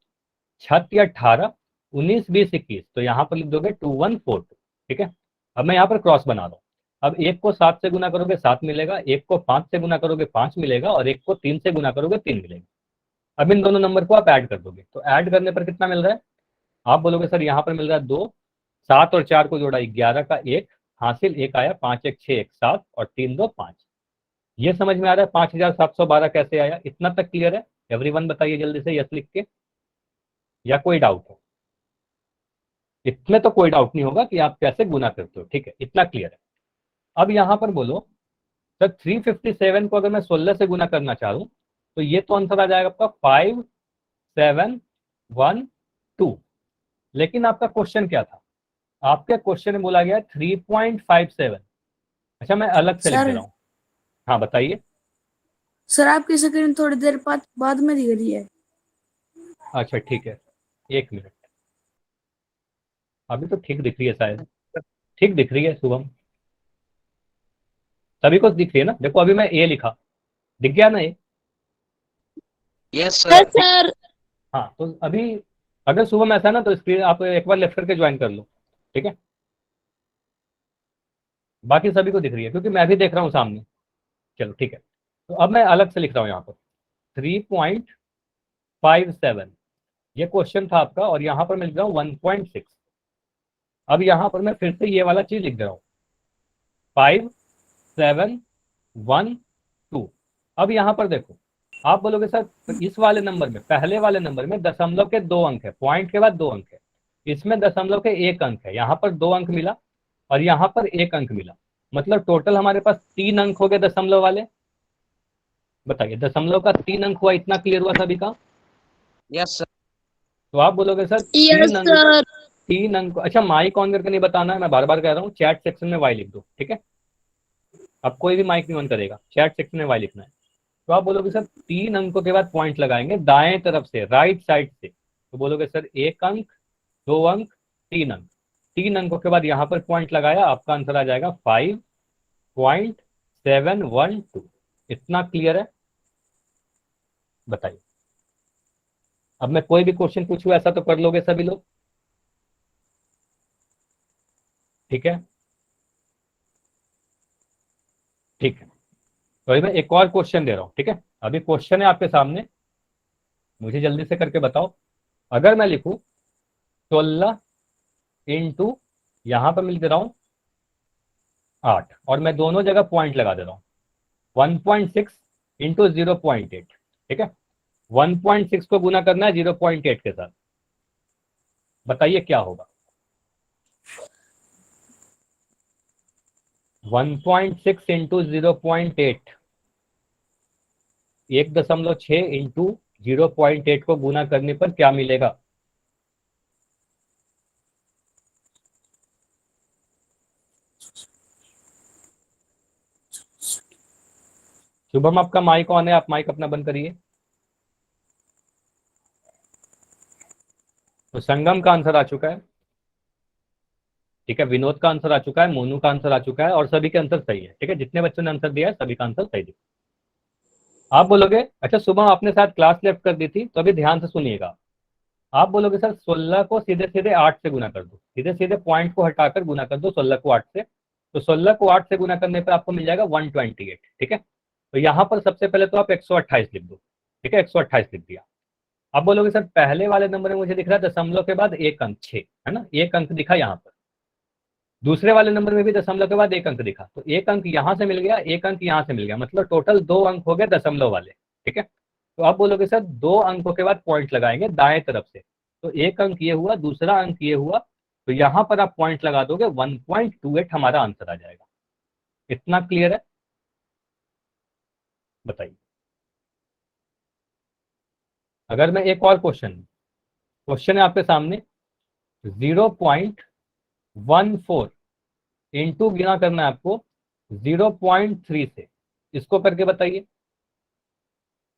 6 18 19 20 21, तो यहाँ पर लिख दोगे 2142, ठीक है। अब मैं यहाँ पर क्रॉस बना रहा हूँ। अब 1 को 7 से गुना करोगे 7 मिलेगा, 1 को 5 से गुना करोगे 5 मिलेगा, और 1 को 3 से गुना करोगे 3 मिलेगा। अब इन दोनों नंबर को आप ऐड कर दोगे, तो ऐड करने पर कितना मिल रहा है? आप बोलोगे सर यहाँ पर मिल रहा है 2, 7 और 4 को जोड़ा 11 का 1, हासिल 1 आया, 5 1 6 1 7 और 3 2 5। ये समझ में आ रहा है 5712 कैसे आया? इतना तक क्लियर है? एवरीवन बताइए जल्दी से यस लिख के, या कोई डाउट है? इसमें तो कोई डाउट नहीं होगा कि आप कैसे गुना करते हो, ठीक है, इतना क्लियर है। अब यहाँ पर बोलो सर 357 को अगर मैं 16 से गुना करना चाहूँ, तो ये तो आंसर आ जाएगा आपका 5712, लेकिन आपका क्वेश्चन क्या था? आपके क्वेश्चन में बोला गया 3.57। अच्छा मैं अलग से लिख दे सर रहा हूँ, हाँ बताइए। सर आपकी स्क्रीन थोड़ी देर बाद में दिख रही है। अच्छा ठीक है, 1 मिनट, अभी तो ठीक दिख रही है शायद, ठीक दिख रही है शुभम, सभी को दिख रही है ना? देखो अभी मैं ए लिखा, दिख गया ना ए? Yes yes sir. सर। हाँ, तो अभी अगर शुभम ऐसा है ना, तो स्क्रीन आप एक बार लेफ्ट करके ज्वाइन कर लो, ठीक है। बाकी सभी को दिख रही है, क्योंकि मैं भी देख रहा हूँ सामने। चलो ठीक है, तो अब मैं अलग से लिख रहा हूँ यहाँ पर 3.57, ये क्वेश्चन था आपका, और यहाँ पर मैं लिख रहा हूँ 1.6। अब यहाँ पर मैं फिर से ये वाला चीज लिख दे रहा हूँ 5712। अब यहाँ पर देखो, आप बोलोगे सर इस वाले नंबर में, पहले वाले नंबर में दशमलव के 2 अंक है, पॉइंट के बाद 2 अंक है, इसमें दशमलव के 1 अंक है, यहाँ पर 2 अंक मिला और यहाँ पर 1 अंक मिला, मतलब टोटल हमारे पास 3 अंक हो गए दशमलव वाले। बताइए, दशमलव का 3 अंक हुआ, इतना क्लियर हुआ सभी का? Yes sir. तो आप बोलोगे सर यस 3 अंक, सर। 3 अंक। अच्छा माइक ऑन करके नहीं बताना है, मैं बार बार कह रहा हूँ, चैट सेक्शन में वाई लिख दो, ठीक है। अब कोई भी माइक नहीं ऑन करेगा, चैट सेक्शन में वाई लिखना है। तो आप बोलोगे सर 3 अंकों के बाद पॉइंट लगाएंगे दाएं तरफ से, राइट साइड से, तो बोलोगे सर 1 अंक, 2 अंक, 3 अंक, 3 अंकों के बाद यहाँ पर पॉइंट लगाया, आपका आंसर आ जाएगा 5.712। इतना क्लियर है? बताइए, अब मैं कोई भी क्वेश्चन पूछूं ऐसा तो कर लोगे सभी लोग, ठीक है? ठीक है, तो अभी मैं एक और क्वेश्चन दे रहा हूं, ठीक है। अभी क्वेश्चन है आपके सामने, मुझे जल्दी से करके बताओ। अगर मैं लिखूं 16 इंटू, यहां पर मिल दे रहा हूं 8, और मैं दोनों जगह पॉइंट लगा दे रहा हूं, 1.6 इंटू 0.8, ठीक है। 1.6 को गुना करना है 0.8 के साथ, बताइए क्या होगा। 1.6 इंटू 0.8, 1.6 इंटू 0.8 को गुना करने पर क्या मिलेगा। शुभम आपका माइक ऑन है, आप माइक अपना बंद करिए। तो संगम का आंसर आ चुका है, ठीक है। विनोद का आंसर आ चुका है, मोनू का आंसर आ चुका है, और सभी के आंसर सही है, ठीक है। जितने बच्चों ने आंसर दिया है सभी का आंसर सही दिया। आप बोलोगे अच्छा सुबह आपने शायद क्लास लेफ्ट कर दी थी, तो अभी ध्यान से सुनिएगा। आप बोलोगे सर 16 को सीधे सीधे 8 से गुना कर दो, सीधे सीधे पॉइंट को हटाकर गुना कर दो 16 को 8 से। तो 16 को 8 से गुना करने पर आपको मिल जाएगा 128, ठीक है। तो यहाँ पर सबसे पहले तो आप 128 लिख दो, ठीक है। 128 लिख दिया। आप बोलोगे सर पहले वाले नंबर में मुझे दिख रहा है दशमलव के बाद एक अंक 6, है ना, एक अंक दिखा यहाँ पर। दूसरे वाले नंबर में भी दशमलव के बाद एक अंक दिखा, तो एक अंक यहां से मिल गया, एक अंक यहां से मिल गया, मतलब टोटल 2 अंक हो गए दशमलव वाले, ठीक है। तो आप बोलोगे सर 2 अंकों के बाद पॉइंट लगाएंगे दाएं तरफ से, तो एक अंक ये हुआ, दूसरा अंक ये हुआ, तो यहां पर आप पॉइंट लगा दोगे 1.28 हमारा आंसर आ जाएगा। इतना क्लियर है, बताइए। अगर मैं एक और क्वेश्चन है आपके सामने, 0.14 इंटू गिना करना है आपको 0.3 से, इसको करके बताइए।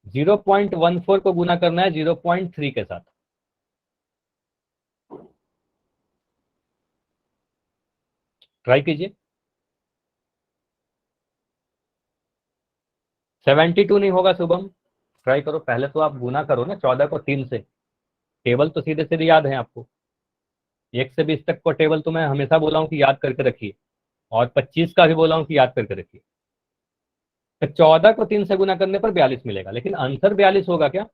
0.14 को गुना करना है 0.3 के साथ, ट्राई कीजिए। 72 नहीं होगा शुभम, ट्राई करो, पहले तो आप गुना करो ना 14 को 3 से। टेबल तो सीधे सीधे याद है आपको, 1 से 20 तक को टेबल तो मैं हमेशा बोला हूं कि याद करके रखिए, और 25 का भी बोला हूं कि याद करके रखिए। तो 14 को 3 से गुना करने पर 42 मिलेगा, लेकिन आंसर 42 होगा क्या।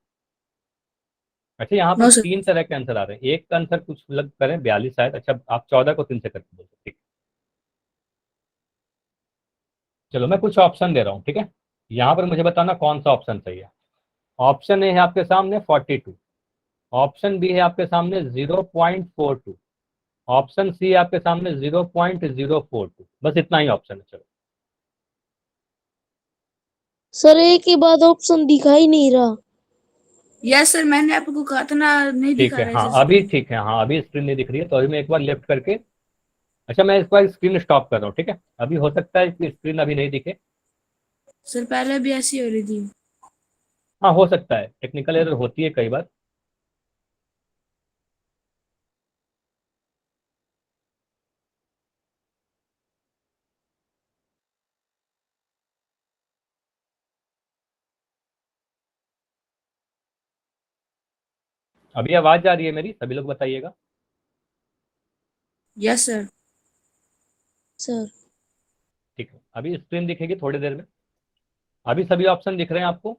अच्छा यहाँ पर नो सर। 3 तरह के आंसर आ रहे हैं, एक का आंसर कुछ अलग करें 42 शायद। अच्छा आप 14 को 3 से करके बोलते, ठीक। चलो मैं कुछ ऑप्शन दे रहा हूँ, ठीक है। यहाँ पर मुझे बताना कौन सा ऑप्शन सही है। ऑप्शन ए है आपके सामने 42, ऑप्शन बी है आपके सामने 0.42, ऑप्शन सी है आपके सामने 0.042। बस इतना ही ऑप्शन है। चलो सर एक के बाद ऑप्शन दिखाई नहीं रहा। यस सर, मैंने आपको कहा था ना, नहीं ठीक दिखा है, रहा है हाँ सर अभी screen। ठीक है, हाँ अभी स्क्रीन नहीं दिख रही है, तो अभी मैं एक बार लेफ्ट करके, अच्छा मैं इस बार स्क्रीन स्टॉप कर रहा हूँ, ठीक है। अभी हो सकता है कि स्क्रीन अभी नहीं दिखे, सर पहले भी ऐसी हो रही थी। हाँ हो सकता है, टेक्निकल एरर होती है कई बार। अभी आवाज आ रही है मेरी, सभी लोग बताइएगा। Yes sir. सर ठीक है, अभी स्क्रीन दिखेगी थोड़ी देर में। अभी सभी ऑप्शन दिख रहे हैं आपको।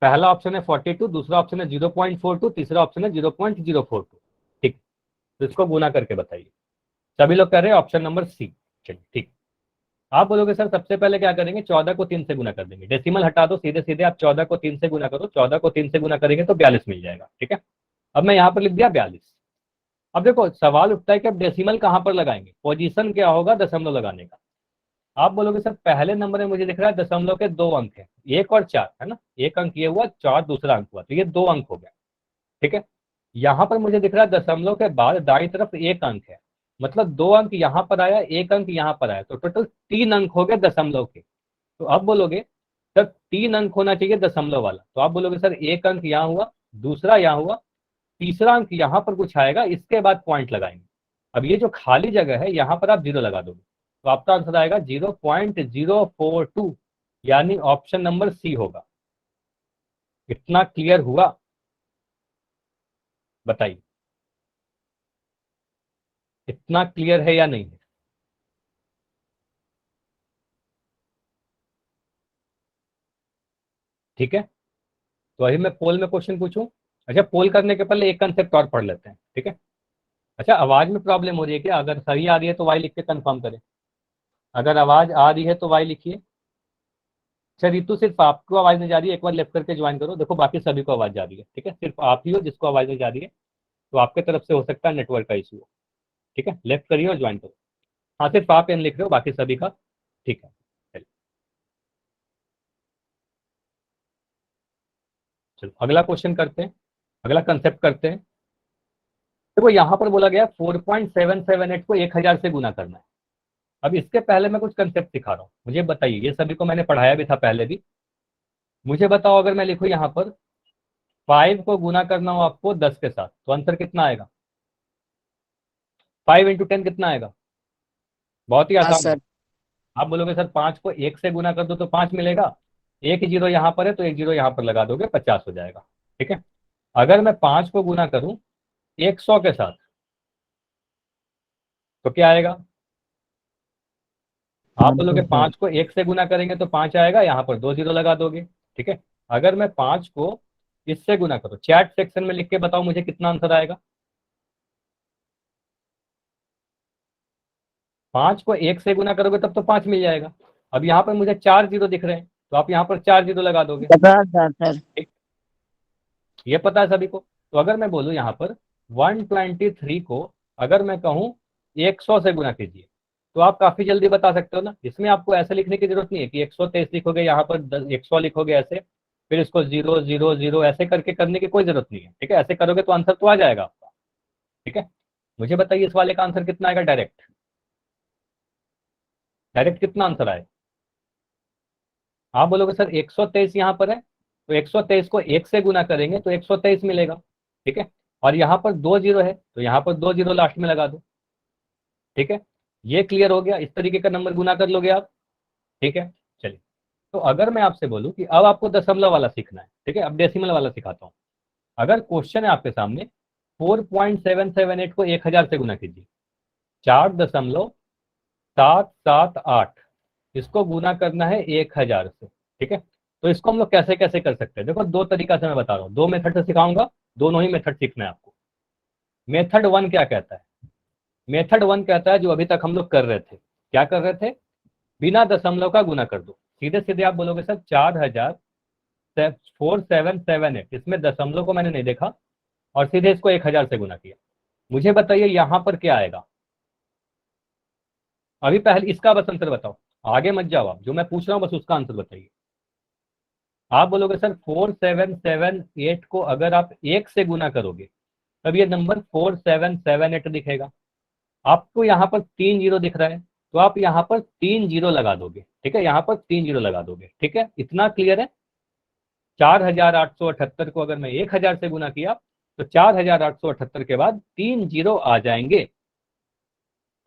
पहला ऑप्शन है 42, दूसरा ऑप्शन है 0.42, तीसरा ऑप्शन है 0.042, ठीक। तो इसको गुना करके बताइए। सभी लोग कह रहे हैं ऑप्शन नंबर सी। चलिए ठीक। आप बोलोगे सर सबसे पहले क्या करेंगे, 14 को 3 से गुना कर देंगे, डेसिमल हटा दो, सीधे सीधे आप 14 को 3 से गुना करो, 14 को 3 से गुना करेंगे तो 42 मिल जाएगा, ठीक है। अब मैं यहाँ पर लिख दिया 42। अब देखो सवाल उठता है कि अब डेसिमल कहाँ पर लगाएंगे, पोजीशन क्या होगा दशमलव लगाने का। आप बोलोगे सर पहले नंबर में मुझे दिख रहा है दशमलव के 2 अंक है, 1 और 4, है ना, एक अंक ये हुआ, 4 दूसरा अंक हुआ, तो ये 2 अंक हो गया, ठीक है। यहाँ पर मुझे दिख रहा है दशमलव के बाद दाईं तरफ एक अंक है, मतलब 2 अंक यहाँ पर आया, एक अंक यहाँ पर आया, तो टोटल 3 अंक हो गए दशमलव के। तो अब बोलोगे सर 3 अंक होना चाहिए दशमलव वाला, तो आप बोलोगे सर एक अंक यहाँ हुआ, दूसरा यहाँ हुआ, तीसरा अंक यहाँ पर कुछ आएगा, इसके बाद पॉइंट लगाएंगे। अब ये जो खाली जगह है यहाँ पर आप 0 लगा दोगे, तो आपका आंसर आएगा 0.042, यानी ऑप्शन नंबर सी होगा। इतना क्लियर हुआ, बताइए इतना क्लियर है या नहीं है। ठीक है, तो अभी मैं पोल में क्वेश्चन पूछूं। अच्छा, पोल करने के पहले एक कंसेप्ट और पढ़ लेते हैं, ठीक है। अच्छा, आवाज में प्रॉब्लम हो रही है क्या? अगर सही आ रही है तो वाई लिख के कंफर्म करें। अगर आवाज आ रही है तो वाई लिखिए। अच्छा रितु, सिर्फ आपको आवाज नहीं जा रही है, एक बार लेफ्ट करके ज्वाइन करो, देखो बाकी सभी को आवाज जा रही है, ठीक है। सिर्फ आप ही हो जिसको आवाज नहीं जा रही है, तो आपके तरफ से हो सकता है नेटवर्क का इशू हो, ठीक है। लेफ्ट करिए और ज्वाइन करो। हाँ, सिर्फ आप एन लिख रहे हो, बाकी सभी का ठीक है। चलिए, चलो अगला क्वेश्चन करते हैं, अगला कंसेप्ट करते हैं। देखो यहाँ पर बोला गया 4.778 को 1000 से गुना करना है। अब इसके पहले मैं कुछ कंसेप्ट सिखा रहा हूँ, मुझे बताइए, ये सभी को मैंने पढ़ाया भी था पहले भी। मुझे बताओ, अगर मैं लिखूँ यहाँ पर 5 को गुना करना हो आपको 10 के साथ, तो आंसर कितना आएगा? 5 × 10 कितना आएगा? बहुत ही हाँ आसान है। सर। आप बोलोगे सर 5 को 1 से गुना कर दो तो 5 मिलेगा, एक जीरो यहाँ पर है तो एक जीरो यहाँ पर लगा दोगे, 50 हो जाएगा, ठीक है। अगर मैं 5 को गुना करूं 100 के साथ तो क्या आएगा? आप बोलोगे 5 को 1 से गुना करेंगे तो 5 आएगा, यहाँ पर 2 जीरो लगा दोगे, ठीक है। अगर मैं 5 को इससे गुना करूं, चैट सेक्शन में लिख के बताओ मुझे कितना आंसर आएगा। 5 को 1 से गुना करोगे तब तो 5 मिल जाएगा। अब यहाँ पर मुझे 4 जीरो दिख रहे हैं, तो आप यहाँ पर 4 जीरो लगा दोगे, सर ठीक। ये पता है सभी को। तो अगर मैं बोलूं यहाँ पर 123 को अगर मैं कहूँ 100 से गुना कीजिए, तो आप काफी जल्दी बता सकते हो ना। इसमें आपको ऐसे लिखने की जरूरत नहीं है कि 123 लिखोगे, यहाँ पर 100 लिखोगे ऐसे, फिर इसको 0 0 0 ऐसे करके करने की कोई जरूरत नहीं है, ठीक है। ऐसे करोगे तो आंसर तो आ जाएगा आपका, ठीक है। मुझे बताइए इस वाले का आंसर कितना आएगा? डायरेक्ट डायरेक्ट कितना आंसर आएगा? आप बोलोगे सर 123 यहाँ पर है, तो 123 को 1 से गुना करेंगे तो 123 मिलेगा, ठीक है। और यहाँ पर 2 जीरो है तो यहाँ पर 2 जीरो लास्ट में लगा दो, ठीक है। ये क्लियर हो गया, इस तरीके का नंबर गुना कर लोगे आप, ठीक है। चलिए, तो अगर मैं आपसे बोलूं कि अब आपको दशमलव वाला सीखना है, ठीक है, अब डेसिमल वाला सिखाता हूं। अगर क्वेश्चन है आपके सामने 4.778 को 1000 से गुना कीजिए, 4.778 इसको गुना करना है 1000 से, ठीक है। तो इसको हम लोग कैसे कैसे कर सकते हैं? देखो दो तरीका से मैं बता रहा हूँ, दो मेथड से सिखाऊंगा, दोनों ही मेथड सीखना है आपको। मेथड 1 क्या कहता है? मेथड 1 कहता है जो अभी तक हम लोग कर रहे थे, क्या कर रहे थे? बिना दशमलव का गुना कर दो। सीधे सीधे आप बोलोगे सर 4778, इसमें दशमलव को मैंने नहीं देखा और सीधे इसको 1000 से गुना किया। मुझे बताइए यहाँ पर क्या आएगा? अभी पहले इसका बस आंसर बताओ, आगे मत जाओ आप, जो मैं पूछ रहा हूँ बस उसका आंसर बताइए। आप बोलोगे सर 4778 को अगर आप 1 से गुना करोगे तब ये नंबर 4778 दिखेगा। आपको यहाँ पर 3 जीरो दिख रहा है, तो आप यहाँ पर 3 जीरो लगा दोगे, ठीक है। यहाँ पर 3 जीरो लगा दोगे, ठीक है। इतना क्लियर है? 4878 को अगर मैं 1000 से गुना किया तो 4878 के बाद 3 जीरो आ जाएंगे,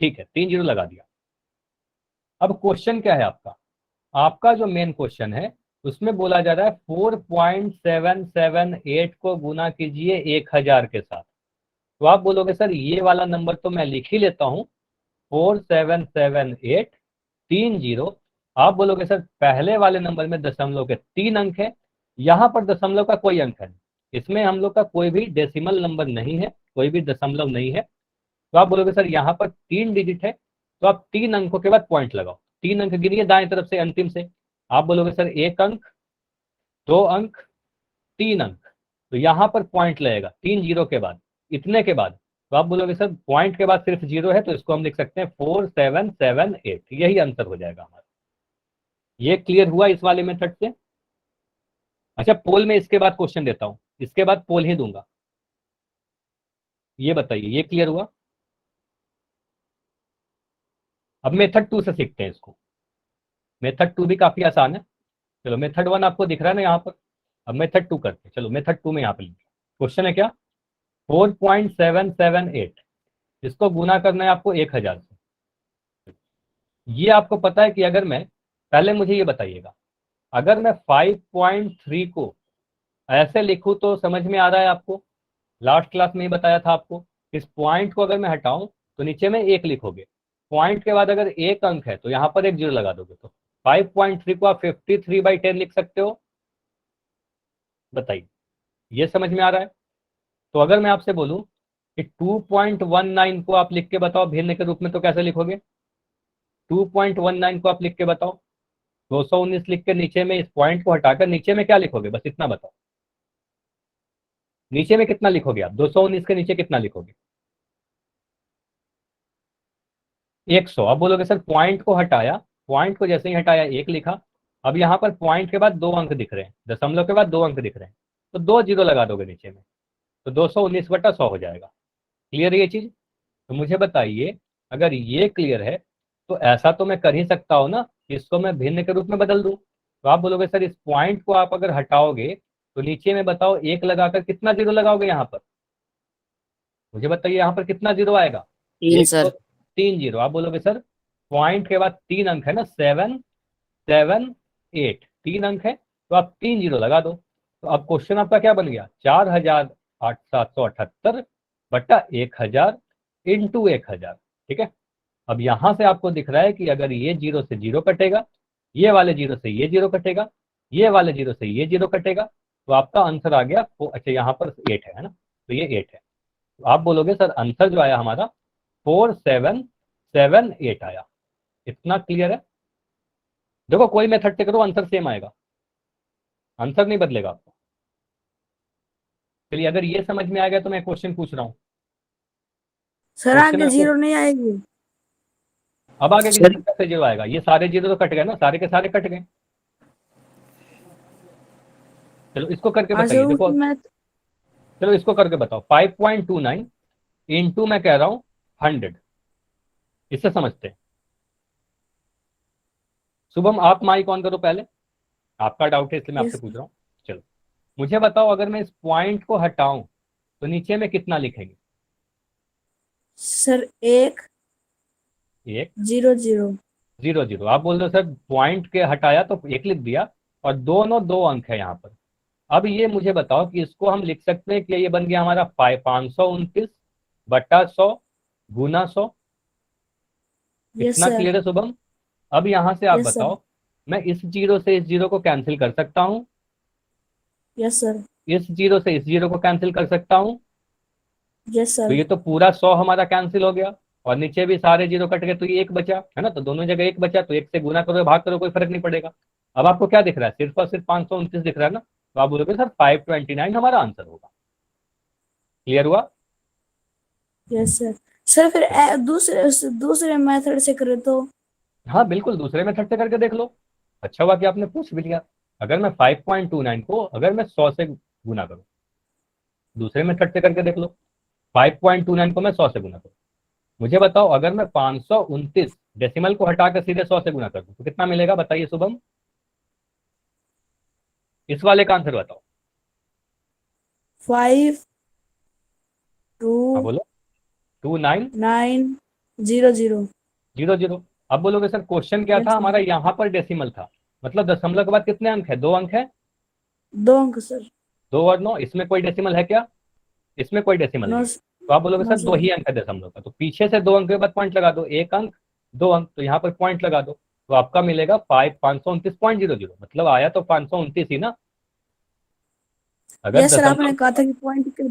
ठीक है। 3 जीरो लगा दिया। अब क्वेश्चन क्या है आपका? आपका जो मेन क्वेश्चन है उसमें बोला जा रहा है 4.778 को गुना कीजिए 1000 के साथ। तो आप बोलोगे सर ये वाला नंबर तो मैं लिख ही लेता हूं, 4778 3 जीरो। आप बोलोगे सर पहले वाले नंबर में दशमलव के 3 अंक है, यहाँ पर दशमलव का कोई अंक है नहीं, इसमें हम लोग का कोई भी डेसिमल नंबर नहीं है, कोई भी दशमलव नहीं है। तो आप बोलोगे सर यहाँ पर 3 डिजिट है, तो आप 3 अंकों के बाद पॉइंट लगाओ, 3 अंक गिनिए दाएं तरफ से अंतिम से। आप बोलोगे सर 1 अंक, 2 अंक, 3 अंक, तो यहाँ पर पॉइंट लगेगा 3 जीरो के बाद, इतने के बाद। तो आप बोलोगे सर पॉइंट के बाद सिर्फ जीरो है, तो इसको हम लिख सकते हैं 4778, यही आंसर हो जाएगा हमारा। ये क्लियर हुआ इस वाले मेथड से? अच्छा, पोल में इसके बाद क्वेश्चन देता हूं, इसके बाद पोल ही दूंगा। ये बताइए ये क्लियर हुआ? अब मेथड 2 से सीखते हैं इसको। मेथड 2 भी काफी आसान है। चलो मेथड 1 आपको दिख रहा है ना यहाँ पर, अब मेथड 2 करते हैं। चलो मेथड 2 में यहाँ पे लिखिए, क्वेश्चन है क्या? 4.778 इसको गुना करना है आपको 1000 से। ये आपको पता है कि अगर मैं, पहले मुझे ये बताइएगा, अगर मैं 5.3 को ऐसे लिखूं तो समझ में आ रहा है आपको? लास्ट क्लास में ही बताया था आपको, इस पॉइंट को अगर मैं हटाऊं तो नीचे में 1 लिखोगे, पॉइंट के बाद अगर 1 अंक है तो यहाँ पर 1 जीरो लगा दोगे, तो 5.3 को आप 53/10 लिख सकते हो, बताइए, ये समझ में आ रहा है? तो अगर मैं आपसे बोलूं कि 2.19 को आप लिख के बताओ भिन्न के रूप में, तो कैसे लिखोगे? 2.19 को आप लिख के बताओ, 219 लिख के नीचे में इस पॉइंट को हटाकर नीचे में क्या लिखोगे, बस इतना बताओ। नीचे में कितना लिखोगे आप? 219 के नीचे कितना लिखोगे? 100। अब बोलोगे सर पॉइंट को हटाया, पॉइंट को जैसे ही हटाया 1 लिखा, अब यहाँ पर पॉइंट के बाद 2 अंक दिख रहे हैं, दशमलव के बाद 2 अंक दिख रहे हैं, तो 2 जीरो लगा दोगे नीचे में, तो 219/100 हो जाएगा। क्लियर है ये चीज? तो मुझे बताइए, अगर ये क्लियर है तो ऐसा तो मैं कर ही सकता हूँ ना, इसको मैं भिन्न के रूप में बदल दूं। तो आप बोलोगे सर इस पॉइंट को आप अगर हटाओगे तो नीचे में बताओ 1 लगाकर कितना जीरो लगाओगे यहाँ पर? मुझे बताइए यहाँ पर कितना जीरो आएगा? 3 सर। 3 जीरो। आप बोलोगे सर पॉइंट के बाद 3 अंक है ना, 7 7 8, 3 अंक है, तो आप 3 जीरो लगा दो। तो अब क्वेश्चन आपका क्या बन गया? 4778/1000 इंटू 1000। ठीक है, अब यहां से आपको दिख रहा है कि अगर ये जीरो से जीरो कटेगा, ये वाले जीरो से ये जीरो कटेगा, ये वाले जीरो से ये जीरो कटेगा, तो आपका आंसर आ गया। अच्छा यहाँ पर 8 है ना, तो ये 8 है। तो आप बोलोगे सर आंसर जो आया हमारा 4778 आया। इतना क्लियर है? देखो कोई मेथड से करो आंसर सेम आएगा, आंसर नहीं बदलेगा आपको। चलिए अगर ये समझ में आ गया तो मैं क्वेश्चन पूछ रहा हूँ। सर क्वेश्चन आगे आपको- जीरो नहीं आएगी। अब आगे सर- कैसे जीरो आएगा? ये सारे जीरो तो कट गए ना, सारे के सारे कट गए। चलो इसको करके हाँ बताइए, सर देखो मैं चलो इसको करके बताओ। 5.29 इंटू मैं कह रहा हूँ 100, इससे समझते हैं। शुभम आप माइक ऑन करो पहले, आपका डाउट है इसलिए मैं आपसे Yes. पूछ रहा हूँ। चलो मुझे बताओ, अगर मैं इस पॉइंट को हटाऊं तो नीचे में कितना लिखेंगे? सर 1 1 0 0। 0 0। आप बोल रहे हो सर पॉइंट के हटाया तो 1 लिख दिया, और दोनों 2 अंक है यहाँ पर। अब ये मुझे बताओ कि इसको हम लिख सकते हैं कि ये बन गया हमारा 529/100 गुना 100। यस इतना सर। क्लियर है शुभम? अब यहाँ से आप Yes, sir. बताओ, मैं इस जीरो से इस जीरो को कैंसिल कर सकता हूँ, यस सर। इस जीरो से इस जीरो को कैंसिल कर सकता हूँ, यस तो सर। ये तो पूरा 100 हमारा कैंसिल हो गया, और नीचे भी सारे जीरो कट गए, तो ये 1 बचा है ना, तो दोनों जगह 1 बचा, तो 1 से गुना करो भाग करो कोई फर्क नहीं पड़ेगा। अब आपको क्या दिख रहा है? सिर्फ और सिर्फ 529 दिख रहा है ना, तो आप बोलोगे सर 529 हमारा आंसर होगा। क्लियर हुआ? Yes sir. सर फिर दूसरे दूसरे मेथड से करे तो? हाँ बिल्कुल, दूसरे मेथड से करके देख लो। अच्छा हुआ कि आपने पूछ भी लिया। अगर मैं 5.29 को अगर मैं 100 से गुना करूँ, दूसरे मेथड से करके देख लो। 5.29 को मैं 100 से गुना करूँ, मुझे बताओ अगर मैं 529 डेसिमल को हटाकर सीधे 100 से गुना कर दूं तो कितना मिलेगा? बताइए शुभम, इस वाले का आंसर बताओ। 5 हाँ 2 बोलो। 29 9 0 0। 0 0। अब बोलोगे सर क्वेश्चन क्या Yes, था sir. हमारा? यहाँ पर डेसिमल था, मतलब दशमलव के बाद कितने अंक है? 2 अंक है, 2 अंक सर। 2 और 9। इसमें कोई डेसिमल है क्या? इसमें कोई डेसिमल नो नहीं। तो आप बोलोगे नो सर 2 ही अंक है दशमलव का, तो पीछे से 2 अंक के बाद पॉइंट लगा दो, 1 अंक 2 अंक, तो यहाँ पर पॉइंट लगा दो, तो आपका मिलेगा 529.00, मतलब आया तो 529 ही ना। अगर यस सर, आपने दशमलव, कहा था कि पॉइंट के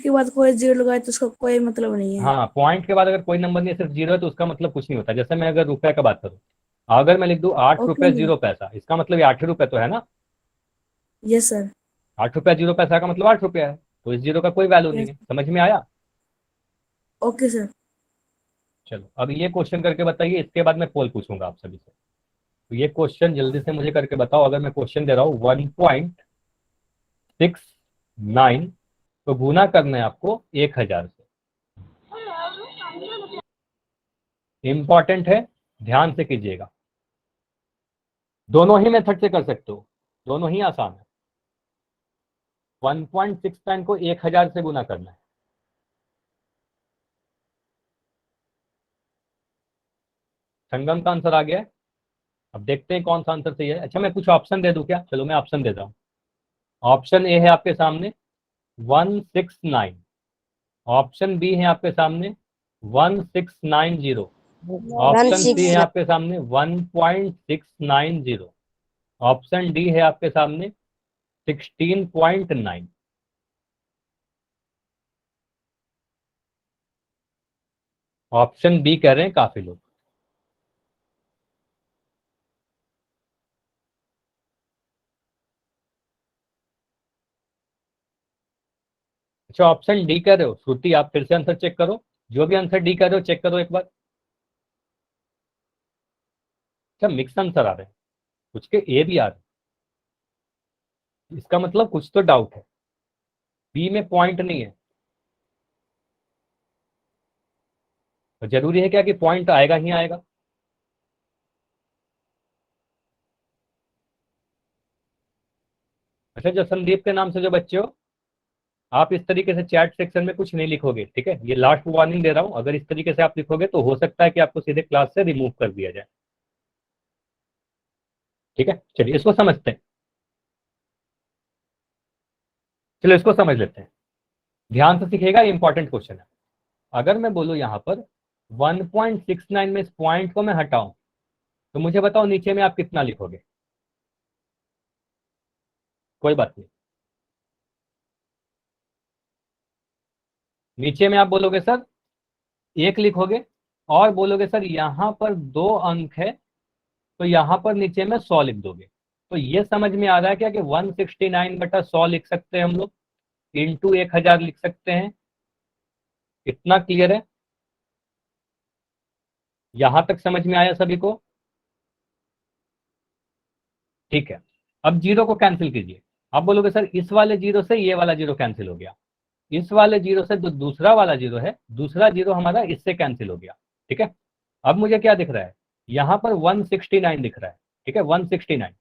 बाद कोई जीरो लगाए तो उसका कोई मतलब नहीं है। हाँ पॉइंट के बाद अगर कोई नंबर नहीं है, सिर्फ जीरो है, तो उसका मतलब कुछ नहीं होता। जैसे मैं अगर रुपए का बात करूँ, अगर मैं लिख दूं 8 Okay, रुपए sir. 0 पैसा, इसका मतलब ये 8 रुपए तो है ना। Yes sir. 8 रुपया 0 पैसा का मतलब 8 रुपया है, तो इस जीरो का कोई वैल्यू नहीं Yes. है। समझ में आया? Okay sir. चलो अब ये क्वेश्चन करके बताइए, इसके बाद मैं पोल पूछूंगा आप सभी से। तो ये क्वेश्चन जल्दी से मुझे करके बताओ। अगर मैं क्वेश्चन दे रहा हूँ 1.69 तो गुना करना है आपको 1000 से। इंपॉर्टेंट है, ध्यान से कीजिएगा। दोनों ही मेथड से कर सकते हो, दोनों ही आसान है। 1.69 को 1000 से गुना करना है। संगम का आंसर आ गया है। अब देखते हैं कौन सा आंसर सही है। अच्छा मैं कुछ ऑप्शन दे दूं क्या? चलो मैं ऑप्शन दे रहा हूँ। ऑप्शन ए है आपके सामने 169, ऑप्शन बी है आपके सामने 1690, ऑप्शन सी है आपके सामने 1.690, ऑप्शन डी है आपके सामने 16.9। ऑप्शन बी कह रहे हैं काफी लोग। अच्छा, ऑप्शन डी कह रहे हो। श्रुति, आप फिर से आंसर चेक करो। जो भी आंसर डी कर रहे हो चेक करो एक बार। अच्छा, मिक्स आंसर आ रहे हैं, कुछ के ए भी आ रहे हैं, इसका मतलब कुछ तो डाउट है। बी में पॉइंट नहीं है, तो जरूरी है क्या कि पॉइंट आएगा ही आएगा? अच्छा, जो संदीप के नाम से जो बच्चे हो, आप इस तरीके से चैट सेक्शन में कुछ नहीं लिखोगे, ठीक है? ये लास्ट वार्निंग दे रहा हूं, अगर इस तरीके से आप लिखोगे तो हो सकता है कि आपको सीधे क्लास से रिमूव कर दिया जाए। ठीक है, चलिए इसको समझते हैं। चलो इसको समझ लेते हैं, ध्यान से सीखिएगा, ये इंपॉर्टेंट क्वेश्चन है। अगर मैं बोलूं यहां पर 1.69 में इस पॉइंट को मैं हटाऊं, तो मुझे बताओ नीचे में आप कितना लिखोगे? कोई बात नहीं, नीचे में आप बोलोगे सर 1 लिखोगे, और बोलोगे सर यहां पर 2 अंक है, तो यहां पर नीचे में 100 लिख दोगे। तो ये समझ में आ रहा है क्या कि 169/100 लिख सकते हैं हम लोग, इंटू 1000 लिख सकते हैं। इतना क्लियर है? यहां तक समझ में आया सभी को? ठीक है, अब जीरो को कैंसिल कीजिए। आप बोलोगे सर इस वाले जीरो से ये वाला जीरो कैंसिल हो गया, इस वाले जीरो से जो दूसरा वाला जीरो है, दूसरा जीरो हमारा इससे कैंसिल हो गया। ठीक है, अब मुझे क्या दिख रहा है? यहां पर 169 दिख रहा है। ठीक है, 169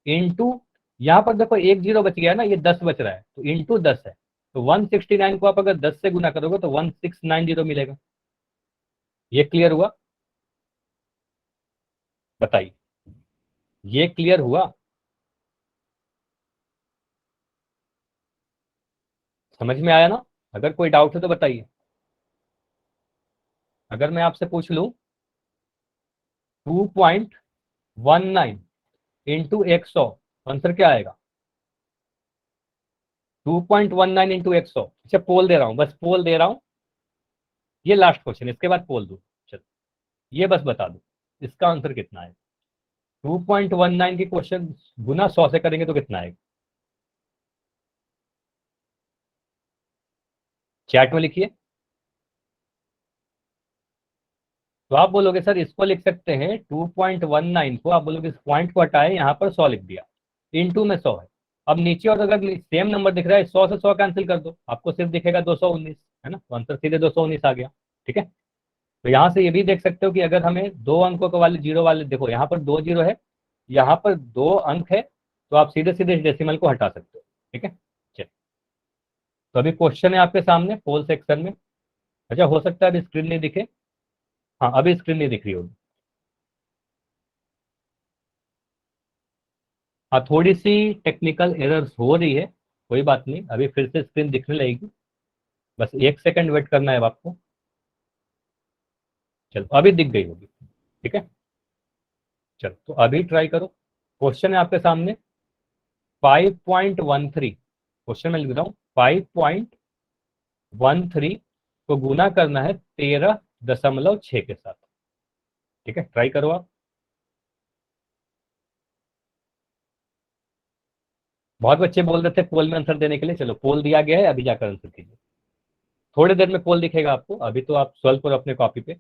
इंटू, यहां पर देखो एक जीरो बच गया ना, ये 10 बच रहा है, तो इंटू 10 है। तो 169 को आप अगर 10 से गुना करोगे तो 1690 मिलेगा। ये क्लियर हुआ? बताइए, ये क्लियर हुआ? समझ में आया ना? अगर कोई डाउट है तो बताइए। अगर मैं आपसे पूछ लूं 2.19 इंटू 100, आंसर क्या आएगा? 2.19 इंटू 100। अच्छा, पोल दे रहा हूं, बस पोल दे रहा हूं, ये लास्ट क्वेश्चन, इसके बाद पोल दू। चलो ये बस बता दो इसका आंसर कितना है। 2.19 की क्वेश्चन गुना 100 से करेंगे तो कितना आएगा? चैट में लिखिए। तो आप बोलोगे सर इसको लिख सकते हैं 2.19 को, आप बोलोगे इस पॉइंट को हटाए, यहाँ पर 100 लिख दिया, इंटू में 100 है। अब नीचे और अगर सेम नंबर दिख रहा है, 100 से 100 कैंसिल कर दो, आपको सिर्फ दिखेगा 219, है ना? तो आंसर सीधे 219 आ गया। ठीक है, तो यहाँ से ये भी देख सकते हो कि अगर हमें 2 अंकों के वाले जीरो वाले, देखो यहाँ पर 2 जीरो है, यहाँ पर 2 अंक है, तो आप सीधे सीधे इस डेसिमल को हटा सकते हो। ठीक है, चलिए, तो अभी क्वेश्चन है आपके सामने पोल सेक्शन में। अच्छा, हो सकता है अभी स्क्रीन नहीं दिखे। हाँ, अभी स्क्रीन नहीं दिख रही होगी। हाँ, थोड़ी सी टेक्निकल एरर्स हो रही है, कोई बात नहीं, अभी फिर से स्क्रीन दिखने लगेगी, बस 1 सेकंड वेट करना है आपको। चलो अभी दिख गई होगी। ठीक है, चलो तो अभी ट्राई करो। क्वेश्चन है आपके सामने 5.13, क्वेश्चन में लिख रहा हूँ 5.13 को गुना करना है 13.6 के साथ। ठीक है, ट्राई करो आप। बहुत बच्चे बोल रहे थे पोल में आंसर देने के लिए, चलो पोल दिया गया है, अभी जाकर आंसर कीजिए। थोड़ी देर में पोल दिखेगा आपको, अभी तो आप सॉल्व करो अपने कॉपी पे।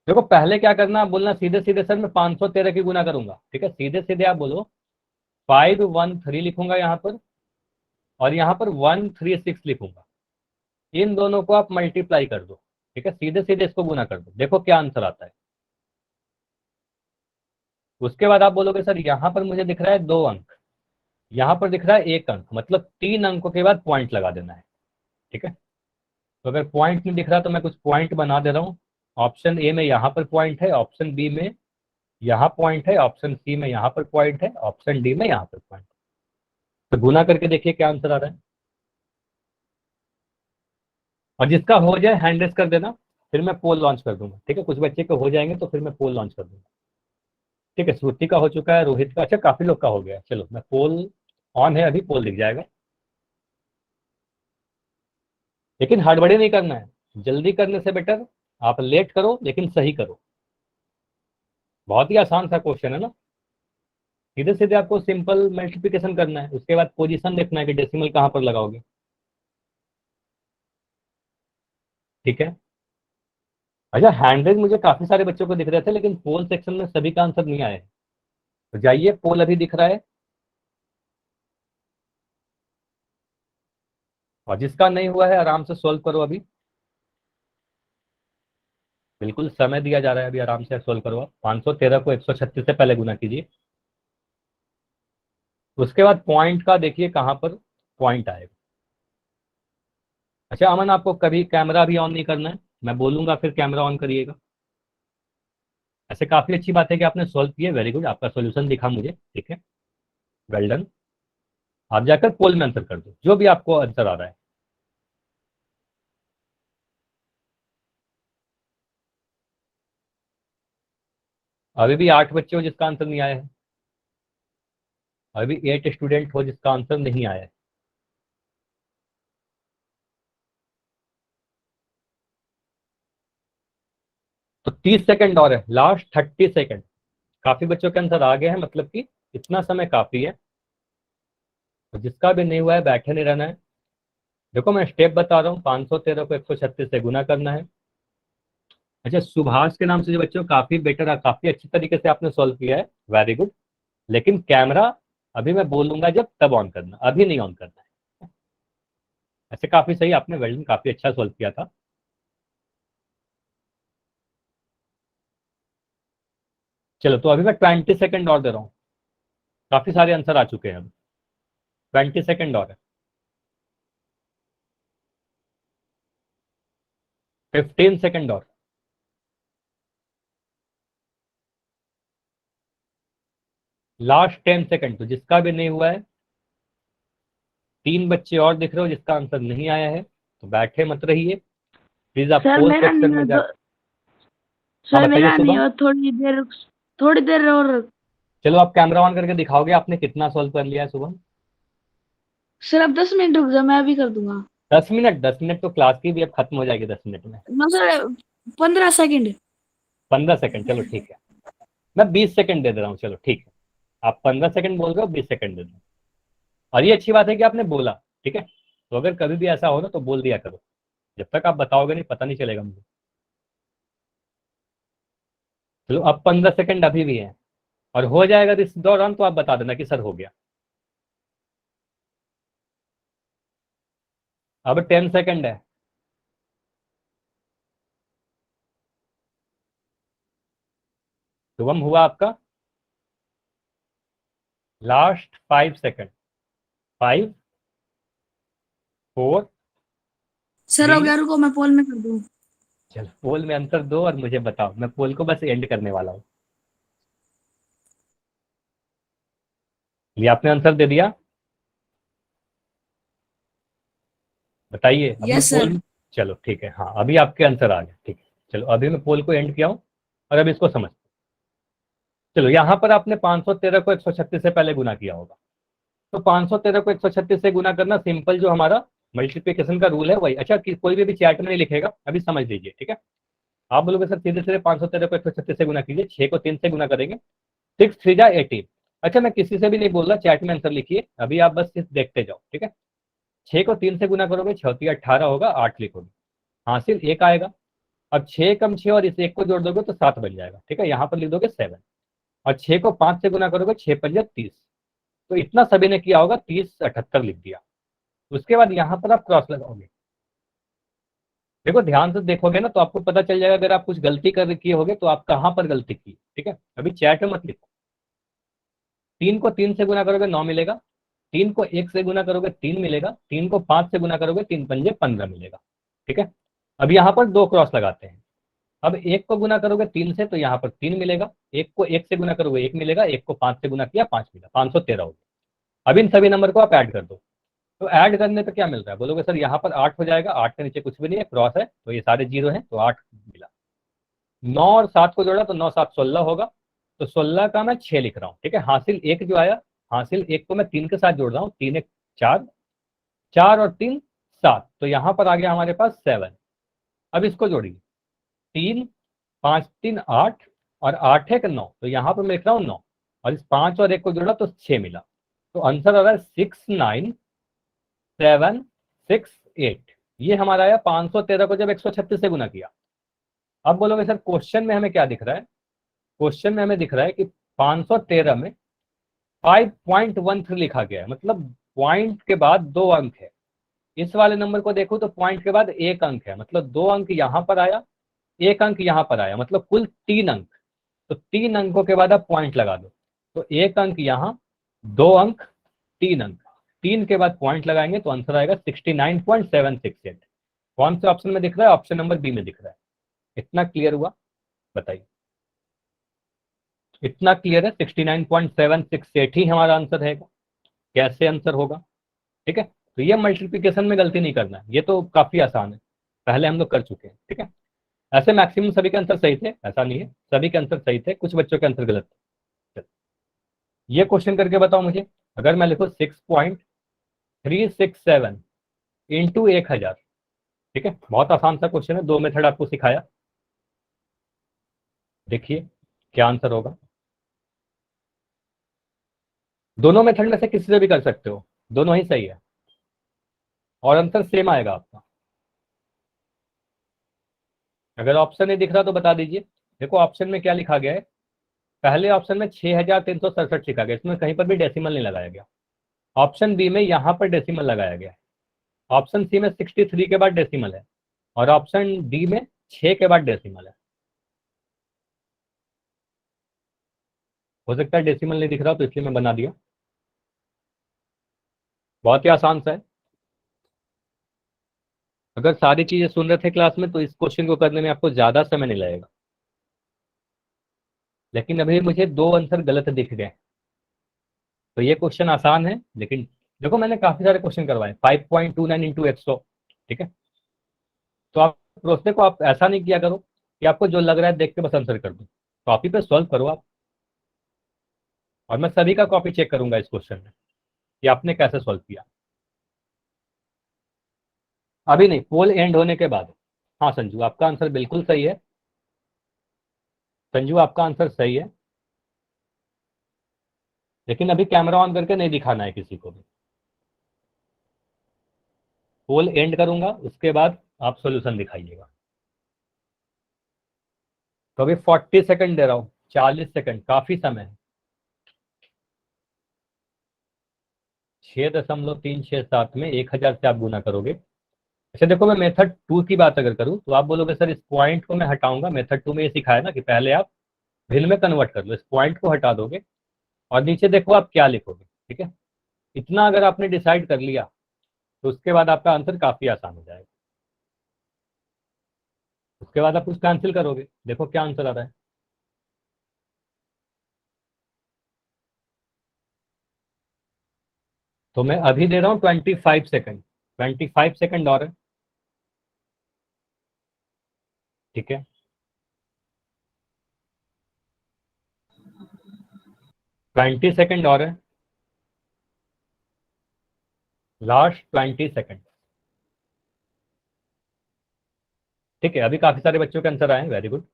देखो पहले क्या करना, आप बोलना सीधे सीधे सर मैं 513 की गुना करूंगा। ठीक है, सीधे सीधे आप बोलो 513 लिखूंगा यहाँ पर, और यहाँ पर 136 लिखूंगा, इन दोनों को आप मल्टीप्लाई कर दो। ठीक है, सीधे सीधे इसको गुना कर दो, देखो क्या आंसर आता है। उसके बाद आप बोलोगे सर यहाँ पर मुझे दिख रहा है 2 अंक, यहाँ पर दिख रहा है 1 अंक, मतलब 3 अंकों के बाद पॉइंट लगा देना है। ठीक है, तो अगर पॉइंट नहीं दिख रहा तो मैं कुछ पॉइंट बना दे रहा हूँ। ऑप्शन ए में यहाँ पर पॉइंट है, ऑप्शन बी में यहाँ पॉइंट है, ऑप्शन सी में यहाँ पर पॉइंट है, ऑप्शन डी में यहाँ पर पॉइंट। तो गुना करके देखिए क्या आंसर आ रहा है, और जिसका हो जाए हैंड रेस कर देना, फिर मैं पोल लॉन्च कर दूंगा। ठीक है, कुछ बच्चे के हो जाएंगे तो फिर मैं पोल लॉन्च कर दूंगा। ठीक है, श्रुति का हो चुका है, रोहित का, अच्छा काफी लोग का हो गया। चलो मैं पोल ऑन है, अभी पोल दिख जाएगा, लेकिन हड़बड़ी नहीं करना है। जल्दी करने से बेटर आप लेट करो लेकिन सही करो। बहुत ही आसान सा क्वेश्चन है ना। सीधे सीधे आपको सिंपल मल्टीप्लिकेशन करना है, उसके बाद पोजीशन देखना है कि डेसिमल कहाँ पर लगाओगे। ठीक है। अच्छा हैंड्रेज मुझे काफी सारे बच्चों को दिख रहे थे, लेकिन पोल सेक्शन में सभी का आंसर नहीं आया है। तो जाइए, पोल अभी दिख रहा है, और जिसका नहीं हुआ है आराम से सॉल्व करो। अभी बिल्कुल समय दिया जा रहा है, अभी आराम से सॉल्व करो। 513 को 136 से पहले गुना कीजिए। उसके बाद पॉइंट का देखिए कहाँ पर पॉइंट आएगा। अच्छा अमन, आपको कभी कैमरा भी ऑन नहीं करना है, मैं बोलूंगा फिर कैमरा ऑन करिएगा। ऐसे काफी अच्छी बात है कि आपने सॉल्व किया, वेरी गुड, आपका सॉल्यूशन दिखा मुझे, ठीक है, वेल डन। आप जाकर पोल में आंसर कर दो जो भी आपको आंसर आ रहा है। अभी भी 8 बच्चे हो जिसका आंसर नहीं आया है, अभी 8 स्टूडेंट हो जिसका आंसर नहीं आया है। तो 30 सेकंड और है, लास्ट 30 सेकंड। काफी बच्चों के आंसर आ गए हैं, मतलब कि इतना समय काफी है। तो जिसका भी नहीं हुआ है बैठे नहीं रहना है। देखो मैं स्टेप बता रहा हूँ, 513 को 136 से गुना करना है। अच्छा सुभाष के नाम से जो बच्चों काफी बेटर है, काफी अच्छी तरीके से आपने सॉल्व किया है, वेरी गुड। लेकिन कैमरा अभी मैं बोलूंगा जब तब ऑन करना, अभी नहीं ऑन करना है। ऐसे काफी सही आपने, वेल्डन काफी अच्छा सॉल्व किया था। चलो तो अभी मैं 20 सेकंड और दे रहा हूँ, काफी सारे आंसर आ चुके हैं। अब 20 सेकंड और है, 15 सेकंड और, लास्ट 10 सेकंड। तो जिसका भी नहीं हुआ है, 3 बच्चे और दिख रहे हो जिसका आंसर नहीं आया है, तो बैठे मत रहिए प्लीज, आप सर पोल मेरा सेक्शन नहीं में है जा। तो, हाँ सर बताइए मेरा नहीं शुभम। है, थोड़ी देर और। चलो आप कैमरा ऑन करके दिखाओगे आपने कितना सॉल्व कर लिया है शुभम। सर अब 10 मिनट रुक जाओ, मैं अभी कर दूंगा। 10 मिनट? 10 मिनट तो क्लास की भी अब खत्म हो जाएगी 10 मिनट में। ना सर 15 सेकंड। 15 सेकंड, चलो ठीक है, मैं 20 सेकंड दे दे रहा हूँ, चलो ठीक है। आप 15 सेकंड बोल रहे हो, 20 सेकंड दे दो। और ये अच्छी बात है कि आपने बोला, ठीक है। तो अगर कभी भी ऐसा हो ना तो बोल दिया करो, जब तक आप बताओगे नहीं पता नहीं चलेगा मुझे। चलो अब 15 सेकंड अभी भी है, और हो जाएगा इस दौरान तो आप बता देना कि सर हो गया। अब 10 सेकंड है। शुभम हुआ आपका, लास्ट 5 सेकंड, 5 4 सर हो 3। गया, रुको मैं पोल में कर दूं। चलो पोल में आंसर दो और मुझे बताओ, मैं पोल को बस एंड करने वाला हूँ। ये आपने आंसर दे दिया, बताइए अब मैं यस सर। पोल। चलो ठीक है, हाँ अभी आपके आंसर आ गए, ठीक है। चलो अभी मैं पोल को एंड किया हूँ, और अब इसको समझ। चलो यहाँ पर आपने 513 को 136 से पहले गुना किया होगा। तो 513 को 136 से गुना करना सिंपल, जो हमारा मल्टीप्लिकेशन का रूल है वही। अच्छा कोई भी चैट में नहीं लिखेगा, अभी समझ लीजिए, ठीक है। आप बोलोगे सर सीधे सीधे 513 को 136 से गुना कीजिए, 6 को 3 से गुना करेंगे, 6 3 जा 18। अच्छा मैं किसी से भी नहीं बोल रहा, चैट में आंसर लिखिए, अभी आप बस सिर्फ देखते जाओ, ठीक है। 6 को 3 से गुना करोगे, 6 3 18 होगा, 8 लिखोगे, हासिल 1 आएगा। अब 6 कम 6 और इस 1 को जोड़ दोगे तो 7 बन जाएगा, ठीक है। यहाँ पर लिख दोगे 7, और 6 को 5 से गुना करोगे, 6 5 30। तो इतना सभी ने किया होगा, 30 78 लिख दिया। उसके बाद यहाँ पर आप क्रॉस लगाओगे। देखो ध्यान से देखोगे ना तो आपको पता चल जाएगा, अगर आप कुछ गलती कर किए होगे तो आप कहाँ पर गलती की, ठीक है। अभी चैट में मत लिखो। 3 को 3 से गुना करोगे 9 मिलेगा, 3 को 1 से गुना करोगे 3 मिलेगा, 3 को 5 से गुना करोगे 3 पंजे 15 मिलेगा, ठीक है। अब यहाँ पर 2 क्रॉस लगाते हैं। अब 1 को गुना करोगे 3 से तो यहाँ पर 3 मिलेगा, 1 को 1 से गुना करोगे 1 मिलेगा, 1 को 5 से गुना किया 5 मिला, 513 हो गया। अब इन सभी नंबर को आप ऐड कर दो। तो ऐड करने पे क्या मिल रहा है, बोलोगे सर यहाँ पर 8 हो जाएगा, 8 के नीचे कुछ भी नहीं है, क्रॉस है तो ये सारे जीरो हैं, तो 8 मिला। 9 और 7 को जोड़ा तो 9 7 16 होगा, तो 16 का मैं 6 लिख रहा हूँ, ठीक है। हासिल 1 जो आया, हासिल 1 को मैं 3 के साथ जोड़ रहा हूँ, 3 1 4, 4 और 3 7, तो यहाँ पर आ गया हमारे पास 7। अब इसको जोड़िए, 3 5 3 8 और 8 1 9, तो यहाँ पर मैं लिख रहा हूँ 9, और इस 5 और 1 को जोड़ा तो 6 मिला। तो आंसर आ रहा है 6 9 7 6 8। ये हमारा आया 513 को जब 136 से गुना किया। अब बोलोगे सर क्वेश्चन में हमें क्या दिख रहा है? क्वेश्चन में हमें दिख रहा है कि 513 में 5.13 लिखा गया है, मतलब पॉइंट के बाद 2 अंक है। इस वाले नंबर को देखो तो पॉइंट के बाद 1 अंक है, मतलब 2 अंक यहाँ पर आया, 1 अंक यहाँ पर आया, मतलब कुल 3 अंक। तो 3 अंकों के बाद आप पॉइंट लगा दो, तो 1 अंक यहाँ, 2 अंक, 3 अंक, 3 के बाद पॉइंट लगाएंगे तो आंसर आएगा 69.768। कौन से ऑप्शन में दिख रहा है? ऑप्शन नंबर बी में दिख रहा है। इतना क्लियर हुआ? बताइए, इतना क्लियर है? 69.768 ही हमारा आंसर है। कैसे आंसर होगा? ठीक है, तो ये मल्टीप्लिकेशन में गलती नहीं करना है, ये तो काफी आसान है, पहले हम लोग कर चुके हैं। ठीक है, ऐसे मैक्सिमम सभी के आंसर सही थे, ऐसा नहीं है, सभी के आंसर सही थे, कुछ बच्चों के आंसर गलत थे। ये क्वेश्चन करके बताओ मुझे, अगर मैं लिखूं 6.367 इंटू 1000, ठीक है, बहुत आसान सा क्वेश्चन है, 2 मेथड आपको सिखाया, देखिए क्या आंसर होगा। दोनों मेथड में से किसी से भी कर सकते हो, दोनों ही सही है और आंसर सेम आएगा आपका। अगर ऑप्शन नहीं दिख रहा तो बता दीजिए। देखो ऑप्शन में क्या लिखा गया है, पहले ऑप्शन में 6367 लिखा गया, इसमें कहीं पर भी डेसिमल नहीं लगाया गया। ऑप्शन बी में यहाँ पर डेसिमल लगाया गया है। ऑप्शन सी में 63 के बाद डेसिमल है, और ऑप्शन डी में 6 के बाद डेसिमल है। हो सकता है डेसिमल नहीं दिख रहा तो इसलिए मैं बना दिया, बहुत ही आसान सा है। अगर सारी चीजें सुन रहे थे क्लास में तो इस क्वेश्चन को करने में आपको ज्यादा समय नहीं लगेगा, लेकिन अभी मुझे 2 आंसर गलत दिख गए, तो ये क्वेश्चन आसान है। लेकिन देखो मैंने काफी सारे क्वेश्चन करवाए, 5.29 इंटू 100, ठीक है। तो आप प्रोसेस को आप ऐसा नहीं किया करो कि आपको जो लग रहा है देख के बस आंसर कर दो, कॉपी पे सॉल्व करो आप, और मैं सभी का कॉपी चेक करूंगा इस क्वेश्चन में कि आपने कैसे सॉल्व किया। अभी नहीं, पोल एंड होने के बाद। हाँ संजू, आपका आंसर बिल्कुल सही है, संजू आपका आंसर सही है, लेकिन अभी कैमरा ऑन करके नहीं दिखाना है किसी को भी। पोल एंड करूंगा उसके बाद आप सॉल्यूशन दिखाइएगा। तो अभी 40 सेकंड दे रहा हूँ, 40 सेकंड काफी समय है। 6.367 में 1000 से आप गुना करोगे। अच्छा देखो, मैं मेथड 2 की बात अगर करूँ तो आप बोलोगे सर इस पॉइंट को मैं हटाऊंगा, मेथड 2 में ये सिखाया ना कि पहले आप भिन्न में कन्वर्ट कर लो, इस पॉइंट को हटा दोगे और नीचे देखो आप क्या लिखोगे। ठीक है, इतना अगर आपने डिसाइड कर लिया तो उसके बाद आपका आंसर काफी आसान हो जाएगा। उसके बाद आप कुछ कैंसिल करोगे, देखो क्या आंसर आ रहा है। तो मैं अभी दे रहा हूँ 25 सेकंड, 25 सेकंड और है, ठीक है। 20 सेकंड और है, लास्ट 20 सेकंड, ठीक है। अभी काफी सारे बच्चों के आंसर आए हैं, वेरी गुड।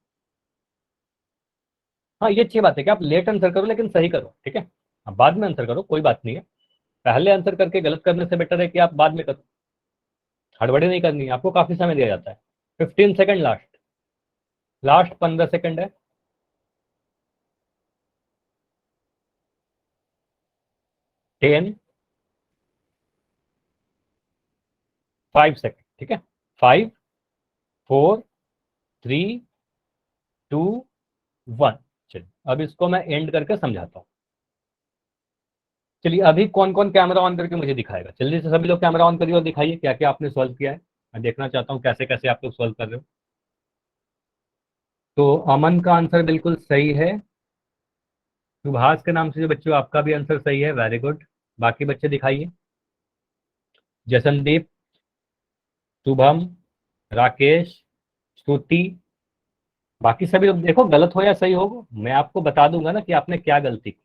हाँ ये अच्छी बात है कि आप लेट आंसर करो लेकिन सही करो, ठीक है। अब बाद में आंसर करो, कोई बात नहीं है, पहले आंसर करके गलत करने से बेटर है कि आप बाद में करो, हड़बड़ी नहीं करनी है, आपको काफी समय दिया जाता है। 15 सेकंड लास्ट, लास्ट 15 सेकंड है, 10 5 सेकंड, ठीक है। 5 4 3 2 1। चलिए अब इसको मैं एंड करके समझाता हूँ। चलिए अभी कौन कौन कैमरा ऑन करके मुझे दिखाएगा, जल्दी से सभी लोग कैमरा ऑन करिए और दिखाइए क्या क्या आपने सॉल्व किया है। मैं देखना चाहता हूँ कैसे कैसे आप लोग सॉल्व कर रहे हो। तो अमन का आंसर बिल्कुल सही है, सुभाष के नाम से जो बच्चों आपका भी आंसर सही है, वेरी गुड। बाकी बच्चे दिखाइए, जसनदीप, शुभम, राकेश, श्रुति, बाकी सभी लोग देखो, गलत हो या सही हो मैं आपको बता दूंगा ना कि आपने क्या गलती की।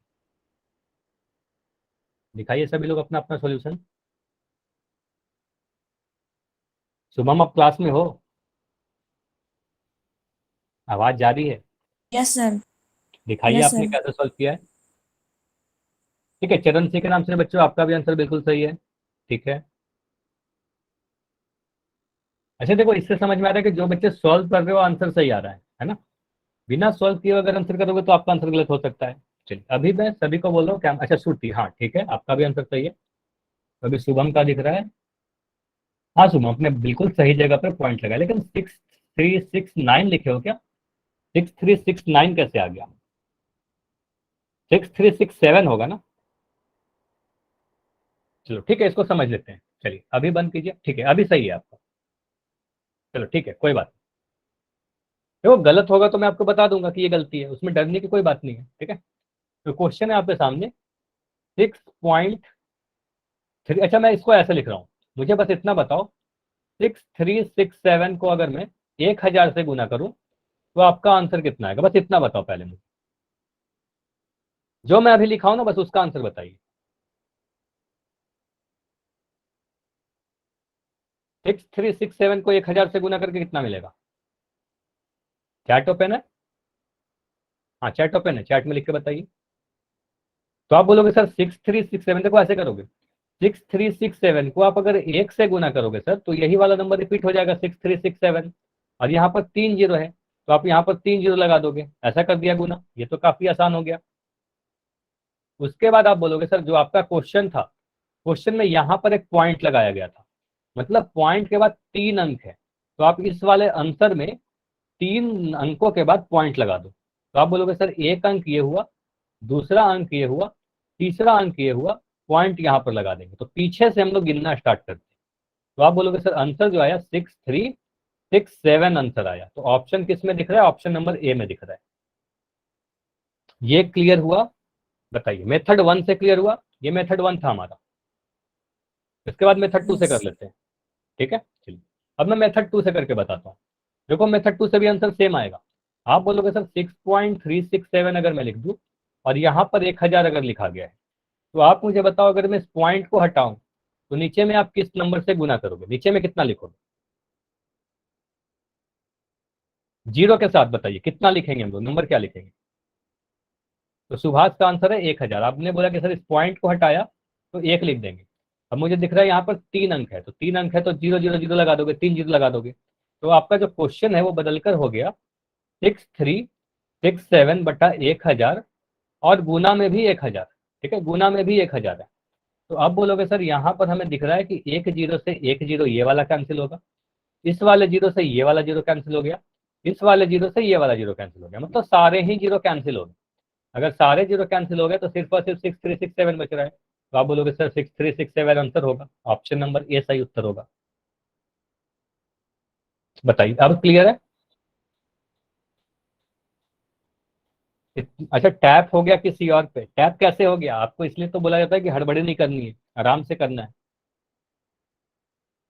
दिखाइए सभी लोग अपना अपना सॉल्यूशन। शुभम आप क्लास में हो? आवाज जा रही है? Yes sir. दिखाइए यस आपने सर। कैसे सॉल्व किया है। ठीक है, चरण सिंह के नाम से बच्चों आपका भी आंसर बिल्कुल सही है। ठीक है, अच्छा देखो इससे समझ में आ रहा है कि जो बच्चे सॉल्व कर रहे हो आंसर सही आ रहा है ना। बिना सॉल्व किए अगर आंसर करोगे तो आपका आंसर गलत हो सकता है। चलिए अभी मैं सभी को बोल रहा हूँ क्या, अच्छा श्रुति, हाँ ठीक है आपका भी आंसर सही है। अभी शुभम का दिख रहा है। हाँ शुभम आपने बिल्कुल सही जगह पर पॉइंट लगाया, लेकिन 6369 लिखे हो क्या? 6369 कैसे आ गया? 6367 होगा ना। चलो ठीक है, इसको समझ लेते हैं। चलिए अभी बंद कीजिए। ठीक है अभी सही है आपका। चलो ठीक है, कोई बात नहीं। देखो गलत होगा तो मैं आपको बता दूंगा कि ये गलती है, उसमें डरने की कोई बात नहीं है। ठीक है, तो क्वेश्चन है आपके सामने 6.3। अच्छा मैं इसको ऐसे लिख रहा हूँ, मुझे बस इतना बताओ 6367 को अगर मैं 1000 से गुना करूं तो आपका आंसर कितना आएगा, बस इतना बताओ पहले मुझे। जो मैं अभी लिखा हूं ना बस उसका आंसर बताइए। 6367 को 1000 से गुना करके कितना मिलेगा? चैट ओपन है? हाँ चैट ओपन है, चैट में लिख के बताइए। तो आप बोलोगे सर 6367, देखो ऐसे करोगे 6367 को आप अगर 1 से गुना करोगे सर तो यही वाला नंबर रिपीट हो जाएगा 6367, और यहाँ पर 3 जीरो है तो आप यहाँ पर 3 जीरो लगा दोगे, ऐसा कर दिया गुना। ये तो काफी आसान हो गया। उसके बाद आप बोलोगे सर जो आपका क्वेश्चन था, क्वेश्चन में यहाँ पर एक पॉइंट लगाया गया था, मतलब पॉइंट के बाद 3 अंक है, तो आप इस वाले आंसर में 3 अंकों के बाद पॉइंट लगा दो। तो आप बोलोगे सर एक अंक ये हुआ, दूसरा अंक ये हुआ, तीसरा अंक ये हुआ, पॉइंट यहाँ पर लगा देंगे। तो पीछे से हम लोग गिनना स्टार्ट करते हैं। तो आप बोलोगे सर आंसर जो आया 6367 आंसर आया। तो ऑप्शन किस में दिख रहा है? ऑप्शन नंबर ए में दिख रहा है। ये क्लियर हुआ? बताइए, मेथड 1 से क्लियर हुआ? ये मेथड 1 था हमारा। इसके बाद मेथड 2 से कर यस। लेते हैं। ठीक है चलिए, अब मैं मेथड 2 से करके बताता हूँ। देखो मेथड 2 से भी आंसर सेम आएगा। आप बोलोगे सर 6.367 अगर मैं लिख दूं और यहाँ पर 1000 अगर लिखा गया है, तो आप मुझे बताओ अगर मैं इस पॉइंट को हटाऊं तो नीचे में आप किस नंबर से गुना करोगे? नीचे में कितना लिखोगे? जीरो के साथ बताइए कितना लिखेंगे हम लोग, नंबर क्या लिखेंगे? तो सुभाष का आंसर है 1000। आपने बोला कि सर इस पॉइंट को हटाया तो 1 लिख देंगे। अब मुझे दिख रहा है यहाँ पर 3 अंक है, तो 3 अंक है तो 000 लगा दोगे, 3 जीरो लगा दोगे। तो आपका जो क्वेश्चन है वो बदलकर हो गया 6367 बटा 1000, और गुना में भी 1000। ठीक है, गुना में भी 1000 है। तो अब बोलोगे सर यहाँ पर हमें दिख रहा है कि 1 जीरो से 1 जीरो ये वाला कैंसिल होगा, इस वाले जीरो से ये वाला जीरो कैंसिल हो गया, इस वाले जीरो से ये वाला जीरो कैंसिल हो गया, मतलब सारे ही जीरो कैंसिल हो गए। अगर सारे जीरो कैंसिल हो गए तो सिर्फ और सिर्फ 6367 बच रहा है। तो आप बोलोगे सर 6367 आंसर होगा, ऑप्शन नंबर ए सही उत्तर होगा। बताइए अब क्लियर है? अच्छा टैप हो गया किसी और पे? टैप कैसे हो गया? आपको इसलिए तो बोला जाता है कि हड़बड़ी नहीं करनी है, आराम से करना है।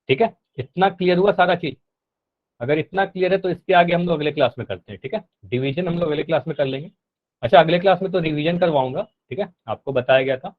ठीक है, इतना क्लियर हुआ सारा चीज? अगर इतना क्लियर है तो इसके आगे हम लोग अगले क्लास में करते हैं। ठीक है, डिवीजन हम लोग अगले क्लास में कर लेंगे। अच्छा अगले क्लास में तो रिवीजन करवाऊंगा। ठीक है, आपको बताया गया था